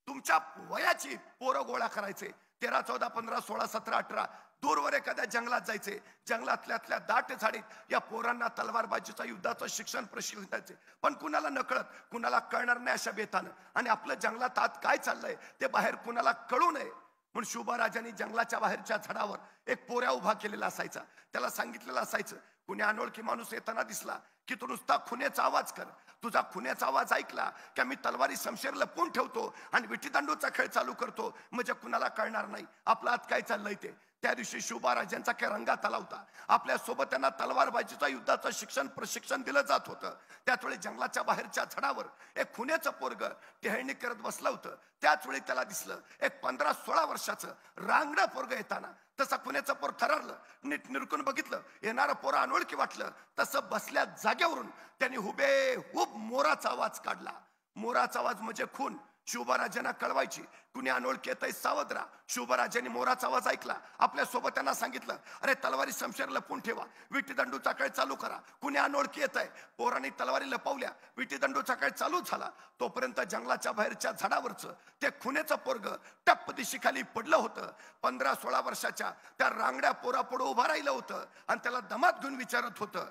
तुमच्या वयाची पोरं गोळा करायचे. 13, 14, 15, 16, 17, 18 दूरवर एखाद्या जंगलात जायचे, जंगलातल्या दाट झाडीत या पोरांना तलवारबाजीचा युद्धाचं शिक्षण प्रशिक्षण द्यायचे, पण कुणाला नकळत, कुणाला कळणार नाही अशा बेतानं, आणि आपलं जंगलात आत काय चाललंय ते बाहेर कुणाला कळू नये म्हणून शिवबाराजांनी जंगलाच्या बाहेरच्या झाडावर एक पोऱ्या उभा केलेला असायचा. त्याला सांगितलेलं असायचं, कुणी अनोळखी माणूस येताना दिसला की तू नुसता खुनेचा आवाज कर. तुझा खुनेचा आवाज ऐकला की मी तलवारी शमशेर लपवून ठेवतो आणि विटीदांडूचा खेळ चालू करतो, म्हणजे कुणाला कळणार नाही आपला आत काय चाललंय ते. त्या दिवशी शिवबाराजांचा काय रंगात आला होता. आपल्या सोबत त्यांना तलवारबाजीचा युद्धाचं शिक्षण प्रशिक्षण दिलं जात होतं. त्याच वेळी जंगलाच्या बाहेरच्या झाडावर एक खुनेचं पोरग टेहळणी करत बसलं होतं. त्याच वेळी त्याला दिसलं एक 15-16 वर्षाचं रांगडं पोरग येताना. तसं खुनेचं पोर थररलं, नीट निरकून बघितलं, येणारं पोरं अनोळखी वाटलं. तसं बसल्या जागेवरून त्यांनी हुबेहूब मोराचा आवाज काढला. मोराचा आवाज म्हणजे खून शिवबाराजांना कळवायची. कुणी अनोळखी येतंय सावध राहा. शिवबाराजांनी मोराचा आवाज ऐकला, आपल्या सोबत त्यांना सांगितलं, अरे तलवारी शमशेर लपवून ठेवा, विटीदंडूचा खेळ चालू करा. कुणी अनोळखी येतंय. पोरांनी तलवारी लपवल्या, विटीदंडूचा खेळ चालू झाला. तोपर्यंत जंगलाच्या बाहेरच्या झाडावरचं ते खुनेचं पोरग टप्प दिशेखाली पडलं होतं. 15-16 वर्षाच्या त्या रांगड्या पोरापुढं उभा राहिलं होतं आणि त्याला दमात घेऊन विचारत होतं,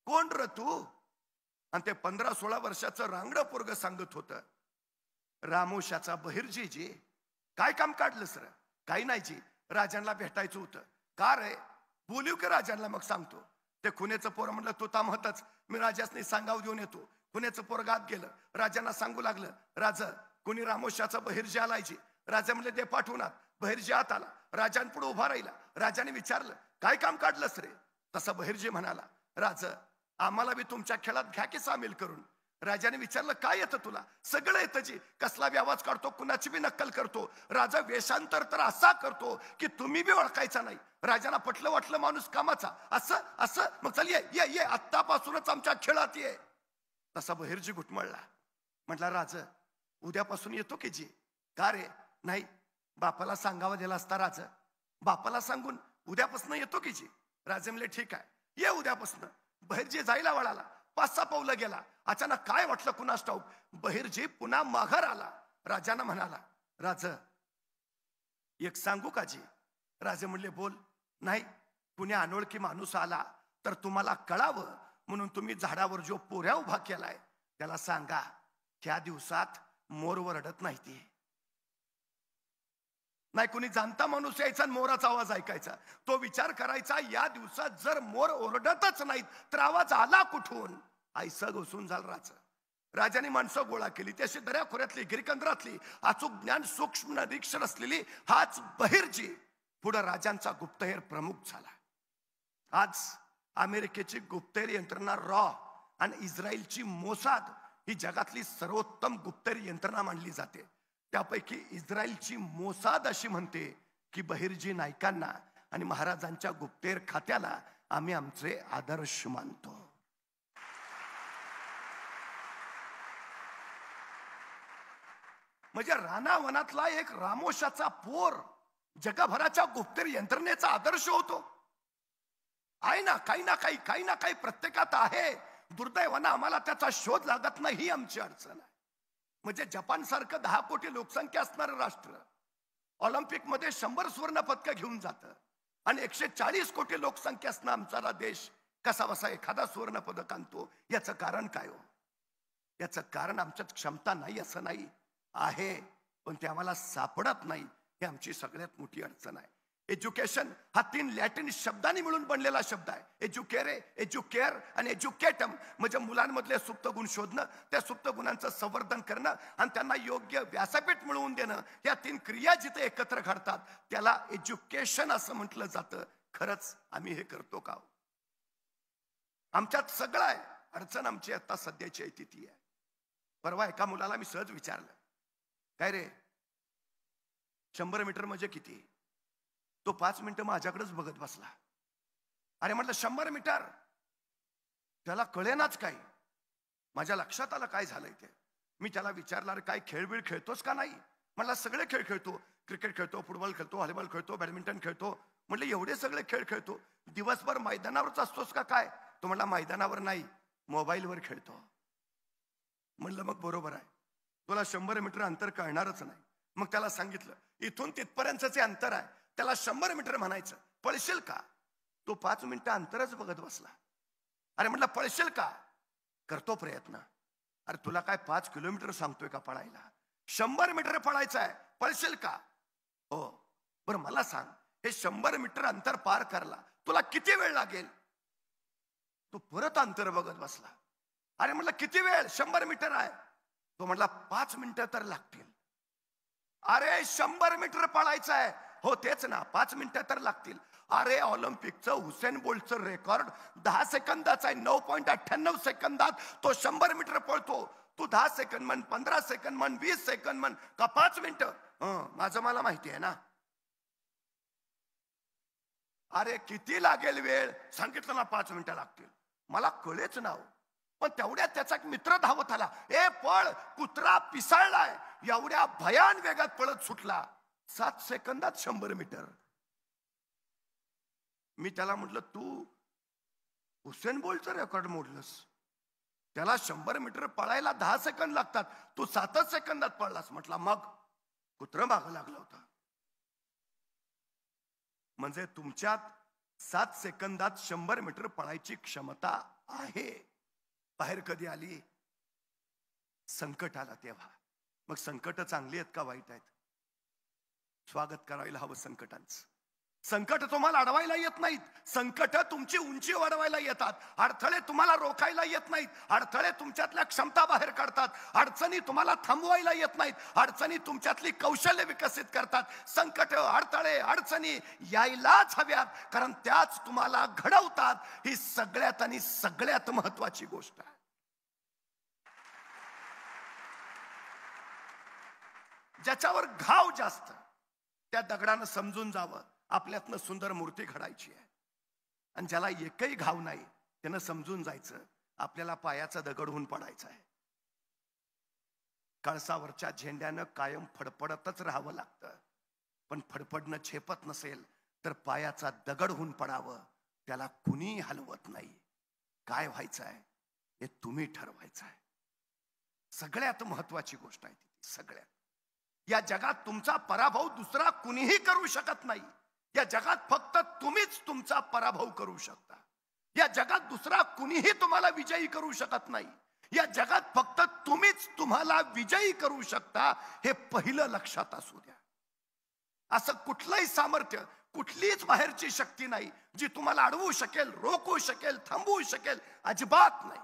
कोण र तू? आणि ते 15-16 वर्षाचं रांगडं पोरग सांगत होतं, रामोशाचा बहिर्जी जी. काय काम काढलं सर? काही नाही जी, राजांना भेटायचं होतं. का रे? बोलू की राजांना मग सांगतो. ते खुनेचं पोर म्हणलं, तू तामहतच, मी राजासनी सांगाव देऊन येतो. खुनेचं पोर गात गेलं, राजांना सांगू लागलं, राजा कुणी रामोशाचा बहिर्जी आलाय जी. राजा म्हणले ते पाठवणार. बहिर्जी आत आला, राजांपुढे उभा राहिला. राजाने विचारलं, काय काम काढलंस रे? तसा बहिर्जी म्हणाला, राजा आम्हाला बी तुमच्या खेळात घ्या की सामील करून. राजाने विचारलं, काय येतं तुला? सगळं येतं जी. कसला बी आवाज काढतो, कुणाची बी नक्कल करतो. राजा वेषांतर तर असा करतो की तुम्ही बी ओळखायचा नाही. राजाला पटलं वाटलं माणूस कामाचा. असं असं मग चल ये ये ये, आत्तापासूनच आमच्या खेळात ये. तसा बहिर्जी घुटमळला, म्हटला, राजा उद्यापासून येतो की जी. का रे? नाही, बापाला सांगावं दिला असता राजा. बापाला सांगून उद्यापासून येतो की जी. राजे म्हणले, ठीक आहे, ये उद्यापासून. बहिर्जी जायला वळाला, 5-6 पावलं गेला. अचानक काय वाटलं कुणास ठाऊक, बहिर्जी पुन्हा माघार आला. राजांना म्हणाला, राजा एक सांगू का जी? राजे म्हणले, बोल. नाही, कुणी अनोळखी माणूस आला तर तुम्हाला कळावं म्हणून तुम्ही झाडावर जो पोऱ्या उभा केलाय त्याला सांगा, त्या दिवसात मोर ओरडत नाही. ती नाही, कुणी जाणता माणूस यायचा आणि मोराचा आवाज ऐकायचा. तो विचार करायचा, या दिवसात जर मोर ओरडतच नाहीत तर आवाज आला कुठून? आईसा घुसून झालं राजा. राजाने माणसं गोळा केली. ती अशी दऱ्याखोऱ्यातली गिरिकंदरातली अचूक ज्ञान सूक्ष्म निरीक्षण असलेली हाच बहिर्जी पुढे राजांचा गुप्तहेर प्रमुख झाला. आज अमेरिकेची गुप्तहेर यंत्रणा रॉ आणि इस्रायलची मोसाद ही जगातली सर्वोत्तम गुप्तहेर यंत्रणा मानली जाते. त्यापैकी इस्रायलची मोसाद अशी म्हणते की बहिर्जी नायकांना आणि महाराजांच्या गुप्तहेर खात्याला आम्ही आमचे आदर्श मानतो. म्हणजे रानावनातला एक रामोशाचा पोर जगभराच्या गुप्तहेर यंत्रणेचा आदर्श होतो. आहे ना, काही ना काही प्रत्येकात आहे. दुर्दैवानं आम्हाला त्याचा शोध लागत नाही, ही आमची अडचण आहे. म्हणजे जपान सारखं 10 कोटी लोकसंख्या असणारं राष्ट्र ऑलिम्पिक मध्ये 100 स्वर्ण पदक घेऊन जातं आणि 140 कोटी लोकसंख्या असणं आमचा देश कसा बसा एखादा स्वर्ण पदक आणतो. याचं कारण काय हो? याचं कारण आमच्यात क्षमता नाही असं नाही, आहे, पण ते आम्हाला सापडत नाही. ही आमची सगळ्यात मोठी अडचण आहे. एज्युकेशन हा 3 लॅटिन शब्दांनी मिळून बनलेला शब्द आहे. एज्युकेरे, एज्युकेअर आणि एज्युकेटम म्हणजे मुलांमधले सुप्त गुण शोधणं, त्या सुप्त गुणांचं संवर्धन करणं आणि त्यांना योग्य व्यासपीठ मिळवून देणं. या 3 क्रिया जिथे एकत्र घडतात त्याला एज्युकेशन असं म्हटलं जातं. खरंच आम्ही हे करतो का? आमच्यात सगळं आहे. अडचण आमची आता सध्याची आहे ती आहे. परवा एका मुलाला मी सहज विचारलं, काय रे 100 मीटर म्हणजे किती? तो 5 मिनिटं माझ्याकडेच बघत बसला. अरे म्हटलं 100 मीटर, त्याला कळेनाच काय. माझ्या लक्षात आलं काय झालंय ते. मी त्याला विचारलं, अरे काय खेळबिळ खेळतोस का नाही? म्हटलं सगळे खेळ खेळतो, क्रिकेट खेळतो, फुटबॉल खेळतो, व्हॉलीबॉल खेळतो, बॅडमिंटन खेळतो. म्हटलं एवढे सगळे खेळ खेळतो, दिवसभर मैदानावरच असतोस का काय? तो म्हटला मैदानावर नाही, मोबाईलवर खेळतो. म्हणलं मग बरोबर आहे, तुला 100 मीटर अंतर कळणारच नाही. मग त्याला सांगितलं इथून तिथपर्यंतचे अंतर आहे, त्याला 100 मीटर म्हणायचं. पळशील का? तो 5 मिनिटं अंतरच बघत बसला. अरे म्हटलं पळशील का? करतो प्रयत्न. अरे तुला काय 5 किलोमीटर सांगतोय का पळायला? 100 मीटर पळायचं आहे, पळशील का? हो. बरं मला सांग, हे 100 मीटर अंतर पार करला तुला किती वेळ लागेल? तो परत अंतर बघत बसला. अरे म्हटलं किती वेळ? 100 मीटर आहे. तो म्हटला 5 मिनिटं तर लागतील. अरे 100 मीटर पळायचं आहे. हो तेच ना, 5 मिनिटं तर लागतील. अरे ऑलिम्पिकचं हुसेन बोल्टचं रेकॉर्ड 10 सेकंदाचा आहे. 9.98 सेकंदात तो 100 मीटर पळतो. तू 10 सेकंद म्हण, 15 सेकंद म्हण, 20 सेकंद म्हण का 5 मिनिटं? माझं मला माहिती आहे ना. अरे किती लागेल वेळ? सांगितलं ना 5 मिनिटं लागतील. मला कळेच ना. पण तेवढ्यात त्याचा एक मित्र धावत आला. ए पळ, कुत्रा पिसाळलाय. एवढ्या भयान वेगात पळत सुटला. 7 सेकंदात 100 मीटर. मी त्याला म्हटलं तू हुसेन बोल्टचं रेकॉर्ड मोडलंस. त्याला 100 मीटर पळायला 10 सेकंद लागतात, तू 7 सेकंदात पळलास. म्हटला मग कुत्रं मागं लागलं होतं. म्हणजे तुमच्यात 7 सेकंदात 100 मीटर पळायची क्षमता आहे. बाहेर कधी आली? संकट आला तेव्हा. मग संकट चांगली आहेत का वाईट आहेत? स्वागत करायला हवं संकटांचं. संकट तुम्हाला अडवायला येत नाहीत. संकट तुमची उंची वाढवायला येतात. अडथळे तुम्हाला रोखायला येत नाहीत. अडथळे तुमच्यातल्या क्षमता बाहेर काढतात. अडचणी तुम्हाला थांबवायला येत नाहीत. अडचणी तुमच्यातली कौशल्य विकसित करतात. संकट, अडथळे, अडचणी यायलाच हव्यात, कारण त्याच तुम्हाला घडवतात. ही सगळ्यात आणि सगळ्यात महत्वाची गोष्ट आहे. ज्याच्यावर घाव जास्त त्या दगडानं समजून जावं आपल्यातनं सुंदर मूर्ती घडायची आहे. आणि ज्याला एकही घाव नाही त्यानं समजून जायचं आपल्याला पायाचा दगड होऊन पडायचा आहे. कळसावरच्या झेंड्यानं कायम फडफडतच राहावं लागतं. पण फडफडणं झेपत नसेल तर पायाचा दगड होऊन पडावं, त्याला कुणी हलवत नाही. काय व्हायचं आहे हे तुम्ही ठरवायचं आहे. सगळ्यात महत्वाची गोष्ट आहे ती. सगळ्यात या जगात तुमचा पराभव दुसरा कुणीही करू शकत नाही. या जगात फक्त तुम्हीच तुमचा पराभव करू शकता. या जगात दुसरा कुणीही तुम्हाला विजयी करू शकत नाही. या जगात फक्त तुम्हीच तुम्हाला विजयी करू शकता. हे पहिलं लक्षात असू द्या. असं कुठलंही सामर्थ्य, कुठलीच बाहेरची शक्ती नाही जी तुम्हाला अडवू शकेल, रोखू शकेल, थांबवू शकेल. अजिबात नाही.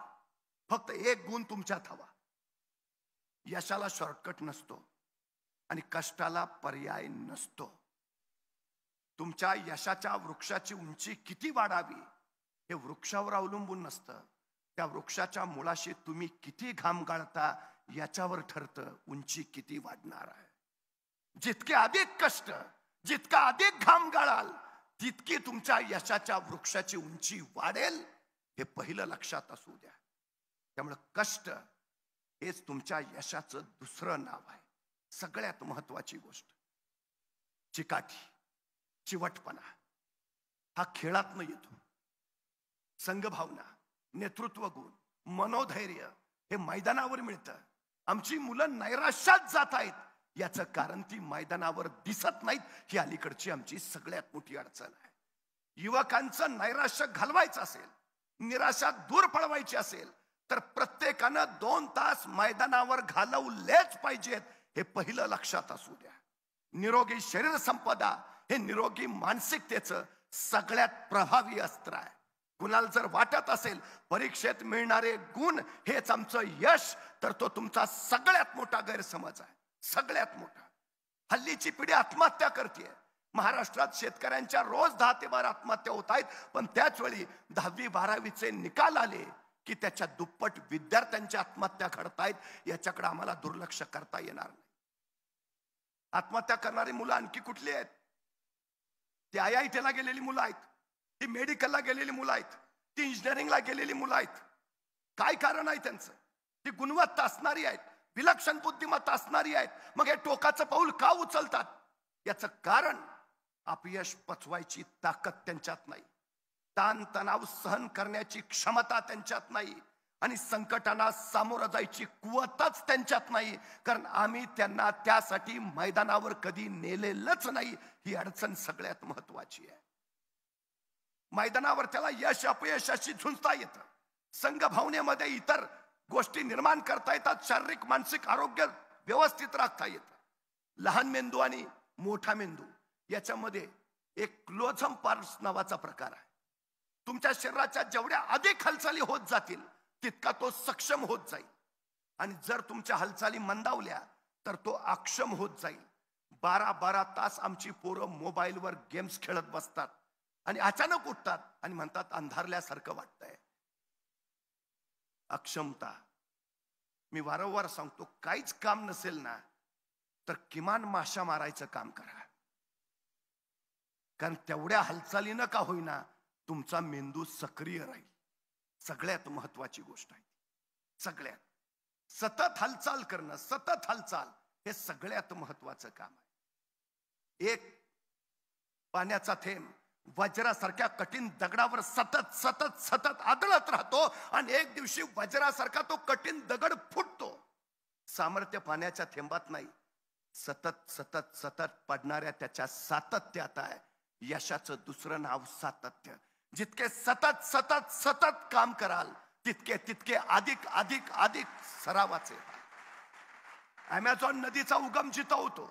फक्त एक गुण तुमच्यात हवा. यशाला शॉर्टकट नसतो आणि कष्टाला पर्याय नसतो. तुमच्या यशाच्या वृक्षाची उंची किती वाढावी हे वृक्षावर अवलंबून नसतं. त्या वृक्षाच्या मुळाशी तुम्ही किती घाम गाळता याच्यावर ठरतं उंची किती वाढणार आहे. जितके अधिक कष्ट, जितका अधिक घाम गाळाल तितकी तुमच्या यशाच्या वृक्षाची उंची वाढेल. हे पहिलं लक्षात असू द्या. त्यामुळे कष्ट हेच तुमच्या यशाचं दुसरं नाव आहे. सगळ्यात महत्वाची गोष्ट चिकाटी, चिवटपणा हा खेळातनं येतो. संघभावना, नेतृत्व गुण, मनोधैर्य हे मैदानावर मिळतं. आमची मुलं नैराश्यात जात आहेत याचं कारण ती मैदानावर दिसत नाहीत. ही अलीकडची आमची सगळ्यात मोठी अडचण आहे. युवकांचं नैराश्य घालवायचं असेल, निराशा दूर पळवायची असेल तर प्रत्येकानं 2 तास मैदानावर घालवलेच पाहिजेत. हे पहिलं लक्षात असू द्या. निरोगी शरीर संपदा हे निरोगी मानसिकतेचं सगळ्यात प्रभावी अस्त्र आहे. कुणाला जर वाटत असेल परीक्षेत मिळणारे गुण हेच आमचं यश, तर तो तुमचा सगळ्यात मोठा गैरसमज आहे. सगळ्यात मोठा. हल्लीची पिढी आत्महत्या करते. महाराष्ट्रात शेतकऱ्यांच्या रोज 10 ते 12 आत्महत्या होत आहेत. पण त्याच वेळी 10वी 12वीचे निकाल आले की त्याच्या दुप्पट विद्यार्थ्यांच्या आत्महत्या घडतायत. याच्याकडे आम्हाला दुर्लक्ष करता येणार नाही. आत्महत्या करणारी मुलं आणखी कुठली आहेत? ती IIT-ला गेलेली मुलं आहेत, ती मेडिकलला गेलेली मुलं आहेत, ती इंजिनिअरिंगला गेलेली मुलं आहेत. काय कारण आहे त्यांचं? ती गुणवत्ता असणारी आहेत, विलक्षण बुद्धिमत्ता असणारी आहेत. मग हे टोकाचं पाऊल का उचलतात? याचं कारण अपयश पचवायची ताकद त्यांच्यात नाही, ताण तणाव सहन करण्याची क्षमता त्यांच्यात नाही आणि संकटांना सामोरं जायची कुवतच त्यांच्यात नाही, कारण आम्ही त्यांना त्यासाठी मैदानावर कधी नेलेलंच नाही. ही अडचण सगळ्यात महत्वाची आहे. मैदानावर त्याला यश अपयशाशी झुंजता येतं, संघभावनेमध्ये इतर गोष्टी निर्माण करता येतात, शारीरिक मानसिक आरोग्य व्यवस्थित राखता येतं. लहान मेंदू आणि मोठा मेंदू याच्यामध्ये एक क्लोझम पार्ट्स नावाचा प्रकार आहे. तुमच्या शरीराच्या जेवढ्या अधिक हालचाली होत जातील तितका तो सक्षम होत जाईल, आणि जर तुमच्या हालचाली मंदावल्या तर तो अक्षम होत जाईल. 12-12 तास आमची पोरं मोबाईलवर गेम्स खेळत बसतात आणि अचानक उठतात आणि म्हणतात अंधारल्यासारखं वाटतंय. अक्षमता. मी वारंवार सांगतो, काहीच काम नसेल ना तर किमान माशा मारायचं काम करा, कारण तेवढ्या हालचालीनं का होईना तुमचा मेंदू सक्रिय राहील. सगळ्यात महत्वाची गोष्ट आहे. सगळ्यात सतत हालचाल करणं, सतत हालचाल हे सगळ्यात महत्वाचं काम आहे. एक पाण्याचा थेंब वज्रासारख्या कठीण दगडावर सतत सतत सतत आदळत राहतो आणि एक दिवशी वज्रासारखा तो कठीण दगड फुटतो. सामर्थ्य पाण्याच्या थेंबात नाही, सतत सतत सतत पडणाऱ्या त्याच्या सातत्यात आहे. यशाचं दुसरं नाव सातत्य. जितके सतत सतत सतत काम कराल तितके तितके अधिक अधिक अधिक सरावाचे. अमेझॉन नदीचा उगम जिथं होतो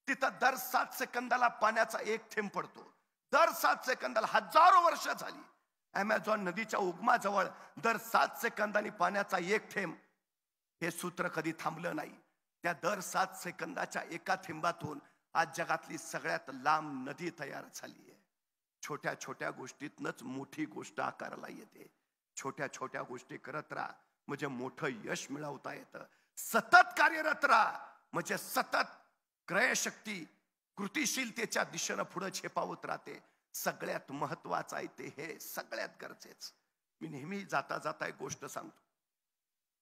तिथं दर 7 सेकंदाला पाण्याचा एक थेंब पडतो. दर 7 सेकंदाला. हजारो वर्ष झाली अमेझॉन नदीच्या उगमाजवळ दर 7 सेकंदांनी पाण्याचा एक थेंब. हे सूत्र कधी थांबलं नाही. त्या दर 7 सेकंदाच्या एका थेंबातून आज जगातली सगळ्यात लांब नदी तयार झाली आहे. छोट्या छोट्या गोष्टीतनच मोठी गोष्ट आकाराला येते. छोट्या छोट्या गोष्टी करत राहा म्हणजे मोठं यश मिळवता येतं. सतत कार्यरत राहा म्हणजे सतत क्रयशक्ती कृतिशीलतेच्या दिशेनं पुढे झेपावत राहते. सगळ्यात महत्वाचं आहे ते, हे सगळ्यात गरजेचं. मी नेहमी जाता जाता एक गोष्ट सांगतो.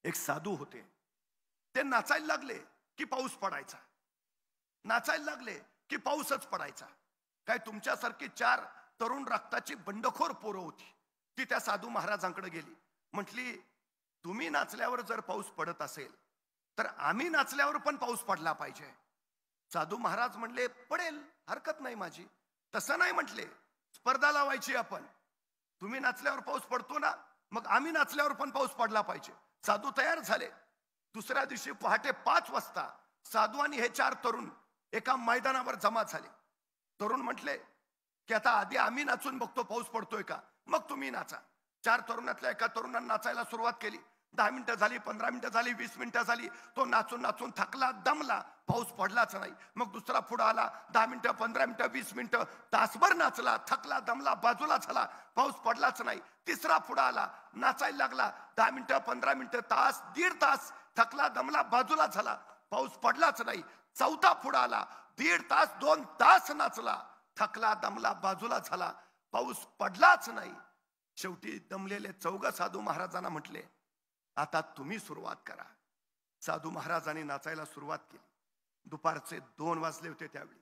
एक साधू होते, ते नाचायला लागले की पाऊस पडायचा, नाचायला लागले की पाऊसच पडायचा. काय तुमच्यासारखी 4 तरुण रक्ताची बंडखोर पोरं होती. ती त्या साधू महाराजांकडे गेली, म्हटली तुम्ही नाचल्यावर जर पाऊस पडत असेल तर आम्ही नाचल्यावर पण पाऊस पडला पाहिजे. साधू महाराज म्हणले पडेल, हरकत नाही माझी. तसं नाही म्हटले, स्पर्धा लावायची आपण. तुम्ही नाचल्यावर पाऊस पडतो ना, मग आम्ही नाचल्यावर पण पाऊस पडला पाहिजे. साधू तयार झाले. दुसऱ्या दिवशी पहाटे 5 वाजता साधू आणि हे 4 तरुण एका मैदानावर जमा झाले. तरुण म्हटले की आता आधी आम्ही नाचून बघतो पाऊस पडतोय का, मग तुम्ही नाचा. 4 तरुणातल्या एका तरुणानं नाचायला सुरुवात केली. 10 मिनिटं झाली, 15 मिनिटं झाली, 20 मिनिटं झाली. तो नाचून नाचून थकला, दमला, पाऊस पडलाच नाही. मग दुसरा पुढे आला. 10 मिनिटं, 15 मिनिटं, 20 मिनिटं, तासभर नाचला, थकला, दमला, बाजूला झाला, पाऊस पडलाच नाही. तिसरा पुढे आला, नाचायला लागला. 10 मिनिटं, 15 मिनिटं, तास, 1.5 तास, थकला, दमला, बाजूला झाला, पाऊस पडलाच नाही. चौथा पुढे आला, 1.5 तास, 2 तास नाचला, थकला, दमला, बाजूला झाला, पाऊस पडलाच नाही. शेवटी दमलेले 4 साधू महाराजांना म्हटले आता तुम्ही सुरुवात करा. साधू महाराजांनी नाचायला सुरुवात केली. दुपारचे 2 वाजले होते त्यावेळी.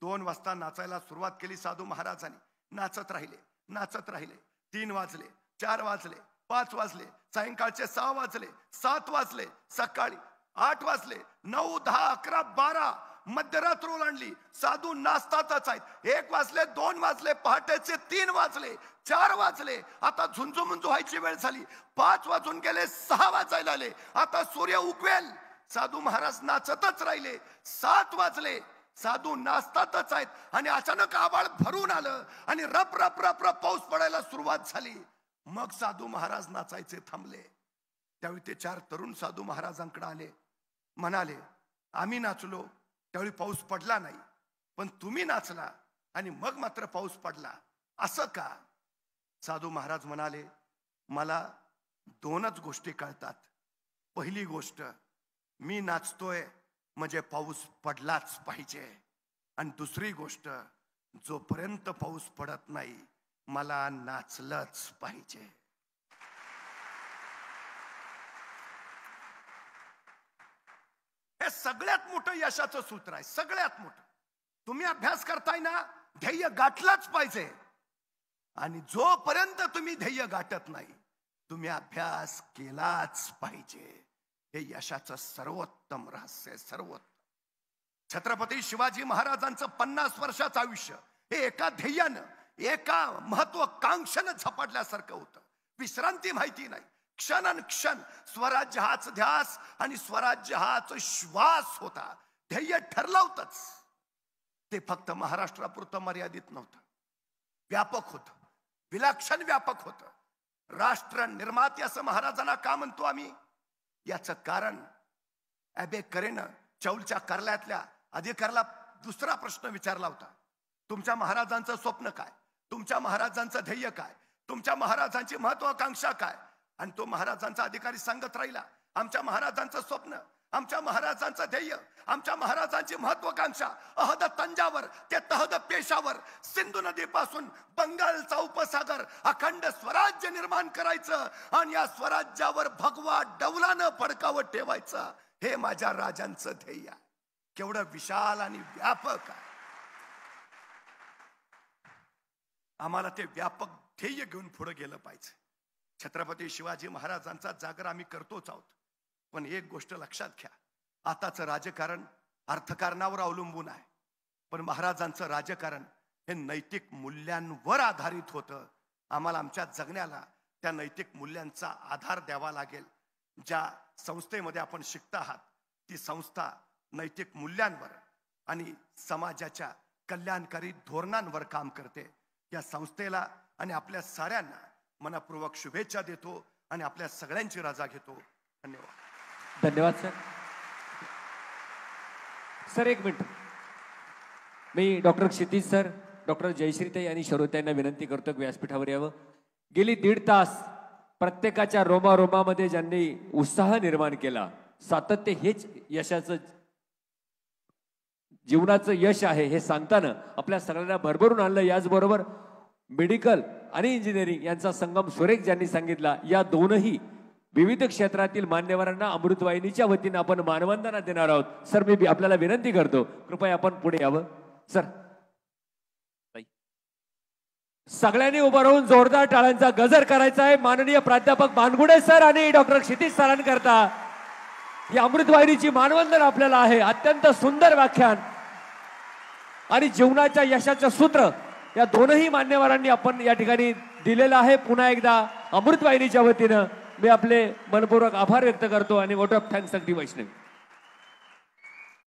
2 वाजता नाचायला सुरुवात केली साधू महाराजांनी. नाचत राहिले, नाचत राहिले. 3 वाजले, 4 वाजले, 5 वाजले, सायंकाळचे 6 वाजले, 7 वाजले, सकाळी 8 वाजले, 9, 10, 11, 12, मध्यरात्र ओलांडली. साधू नाचतातच आहेत. 1 वाजले, 2 वाजले, पहाटेचे 3 वाजले, 4 वाजले. आता झुंजू मुंजू व्हायची वेळ झाली. 5 वाजून गेले, 6 वाजायला आले. आता सूर्य उगवेल. साधू महाराज नाचतच राहिले. 7 वाजले, साधू नाचतातच आहेत आणि अचानक आभाळ भरून आलं आणि रप रप रप रप पाऊस पडायला सुरुवात झाली. मग साधू महाराज नाचायचे थांबले. त्यावेळी ते 4 तरुण साधू महाराजांकडे आले, म्हणाले आम्ही नाचलो त्यावेळी पाऊस पडला नाही, पण तुम्ही नाचला आणि मग मात्र पाऊस पडला, असं का? साधू महाराज म्हणाले मला 2च गोष्टी कळतात. पहिली गोष्ट, मी नाचतोय म्हणजे पाऊस पडलाच पाहिजे. आणि दुसरी गोष्ट, जोपर्यंत पाऊस पडत नाही मला नाचलंच पाहिजे. हे सगळ्यात मोठं यशाचं सूत्र आहे. सगळ्यात मोठं. तुम्ही अभ्यास करताय ना, ध्येय गाठलंच पाहिजे. आणि जोपर्यंत तुम्ही ध्येय गाठत नाही तुम्ही अभ्यास केलाच पाहिजे. हे यशाचं सर्वोत्तम रहस्य, सर्वोत्तम. छत्रपती शिवाजी महाराजांचं 50 वर्षाचं आयुष्य हे एका ध्येयानं, एका महत्वाकांक्षेनं झपाटल्यासारखं होतं. विश्रांती माहिती नाही. क्षण क्षण स्वराज्य हाच ध्यास आणि स्वराज्य हाच श्वास होता. ध्येय ठरलं होतंच. ते फक्त महाराष्ट्रापुरतं मर्यादित नव्हतं, व्यापक होतं, विलक्षण व्यापक होतं. राष्ट्र निर्माते असं महाराजांना का म्हणतो आम्ही? याचं कारण अबे करेनं चौलच्या कार्यालयातल्या अधिकाऱ्याला दुसरा प्रश्न विचारला होता. तुमच्या महाराजांचं स्वप्न काय? तुमच्या महाराजांचं ध्येय काय? तुमच्या महाराजांची महत्वाकांक्षा काय? आणि तो महाराजांचा अधिकारी सांगत राहिला, आमच्या महाराजांचं स्वप्न, आमच्या महाराजांचं ध्येय, आमच्या महाराजांची महत्वाकांक्षा अहद तंजावर ते तहद पेशावर, सिंधू नदीपासून बंगालचा उपसागर अखंड स्वराज्य निर्माण करायचं आणि या स्वराज्यावर भगवा डौलानं फडकावत ठेवायचं. हे माझ्या राजांचं ध्येय आहे. केवढं विशाल आणि व्यापक आहे. आम्हाला ते व्यापक ध्येय घेऊन पुढे गेलं पाहिजे. छत्रपती शिवाजी महाराजांचा जागर आम्ही करतोच आहोत. पण एक गोष्ट लक्षात घ्या, आताचं राजकारण अर्थकारणावर अवलंबून आहे, पण महाराजांचं राजकारण हे नैतिक मूल्यांवर आधारित होतं. आम्हाला आमच्या जगण्याला त्या नैतिक मूल्यांचा आधार द्यावा लागेल. ज्या संस्थेमध्ये आपण शिकता आहात ती संस्था नैतिक मूल्यांवर आणि समाजाच्या कल्याणकारी धोरणांवर काम करते. या संस्थेला आणि आपल्या साऱ्यांना मनपूर्वक शुभेच्छा देतो आणि आपल्या सगळ्यांची रजा घेतो. धन्यवाद. धन्यवाद सर. सर एक मिनिट, मी डॉक्टर क्षितिज सर, डॉक्टर जयश्रीताई आणि शरोताईंना विनंती करतो की व्यासपीठावर यावं. गेली 1.5 तास प्रत्येकाच्या रोमारोमामध्ये ज्यांनी उत्साह निर्माण केला, सातत्य हेच यशाचं, जीवनाचं यश आहे हे सांगताना आपल्या सगळ्यांना भरभरून आणलं. याचबरोबर मेडिकल आणि इंजिनिअरिंग यांचा संगम सुरेख ज्यांनी सांगितला, या दोनही विविध क्षेत्रातील मान्यवरांना अमृतवाहिनीच्या वतीने आपण मानवंदना देणार आहोत. सर मी आपल्याला विनंती करतो, कृपया आपण पुढे यावं. सर सगळ्यांनी उभं राहून जोरदार टाळ्यांचा गजर करायचा आहे. माननीय प्राध्यापक बानगुडे सर आणि डॉक्टर क्षितिज सरांकरता ही अमृतवाहिनीची मानवंदना आपल्याला आहे. अत्यंत सुंदर व्याख्यान आणि जीवनाच्या यशाचं सूत्र या दोनही मान्यवरांनी आपण या ठिकाणी दिलेलं आहे. पुन्हा एकदा अमृतवाहिनीच्या वतीनं मी आपले मनपूर्वक आभार व्यक्त करतो आणि वोट ऑफ थँक्स अगदी वैष्णवी.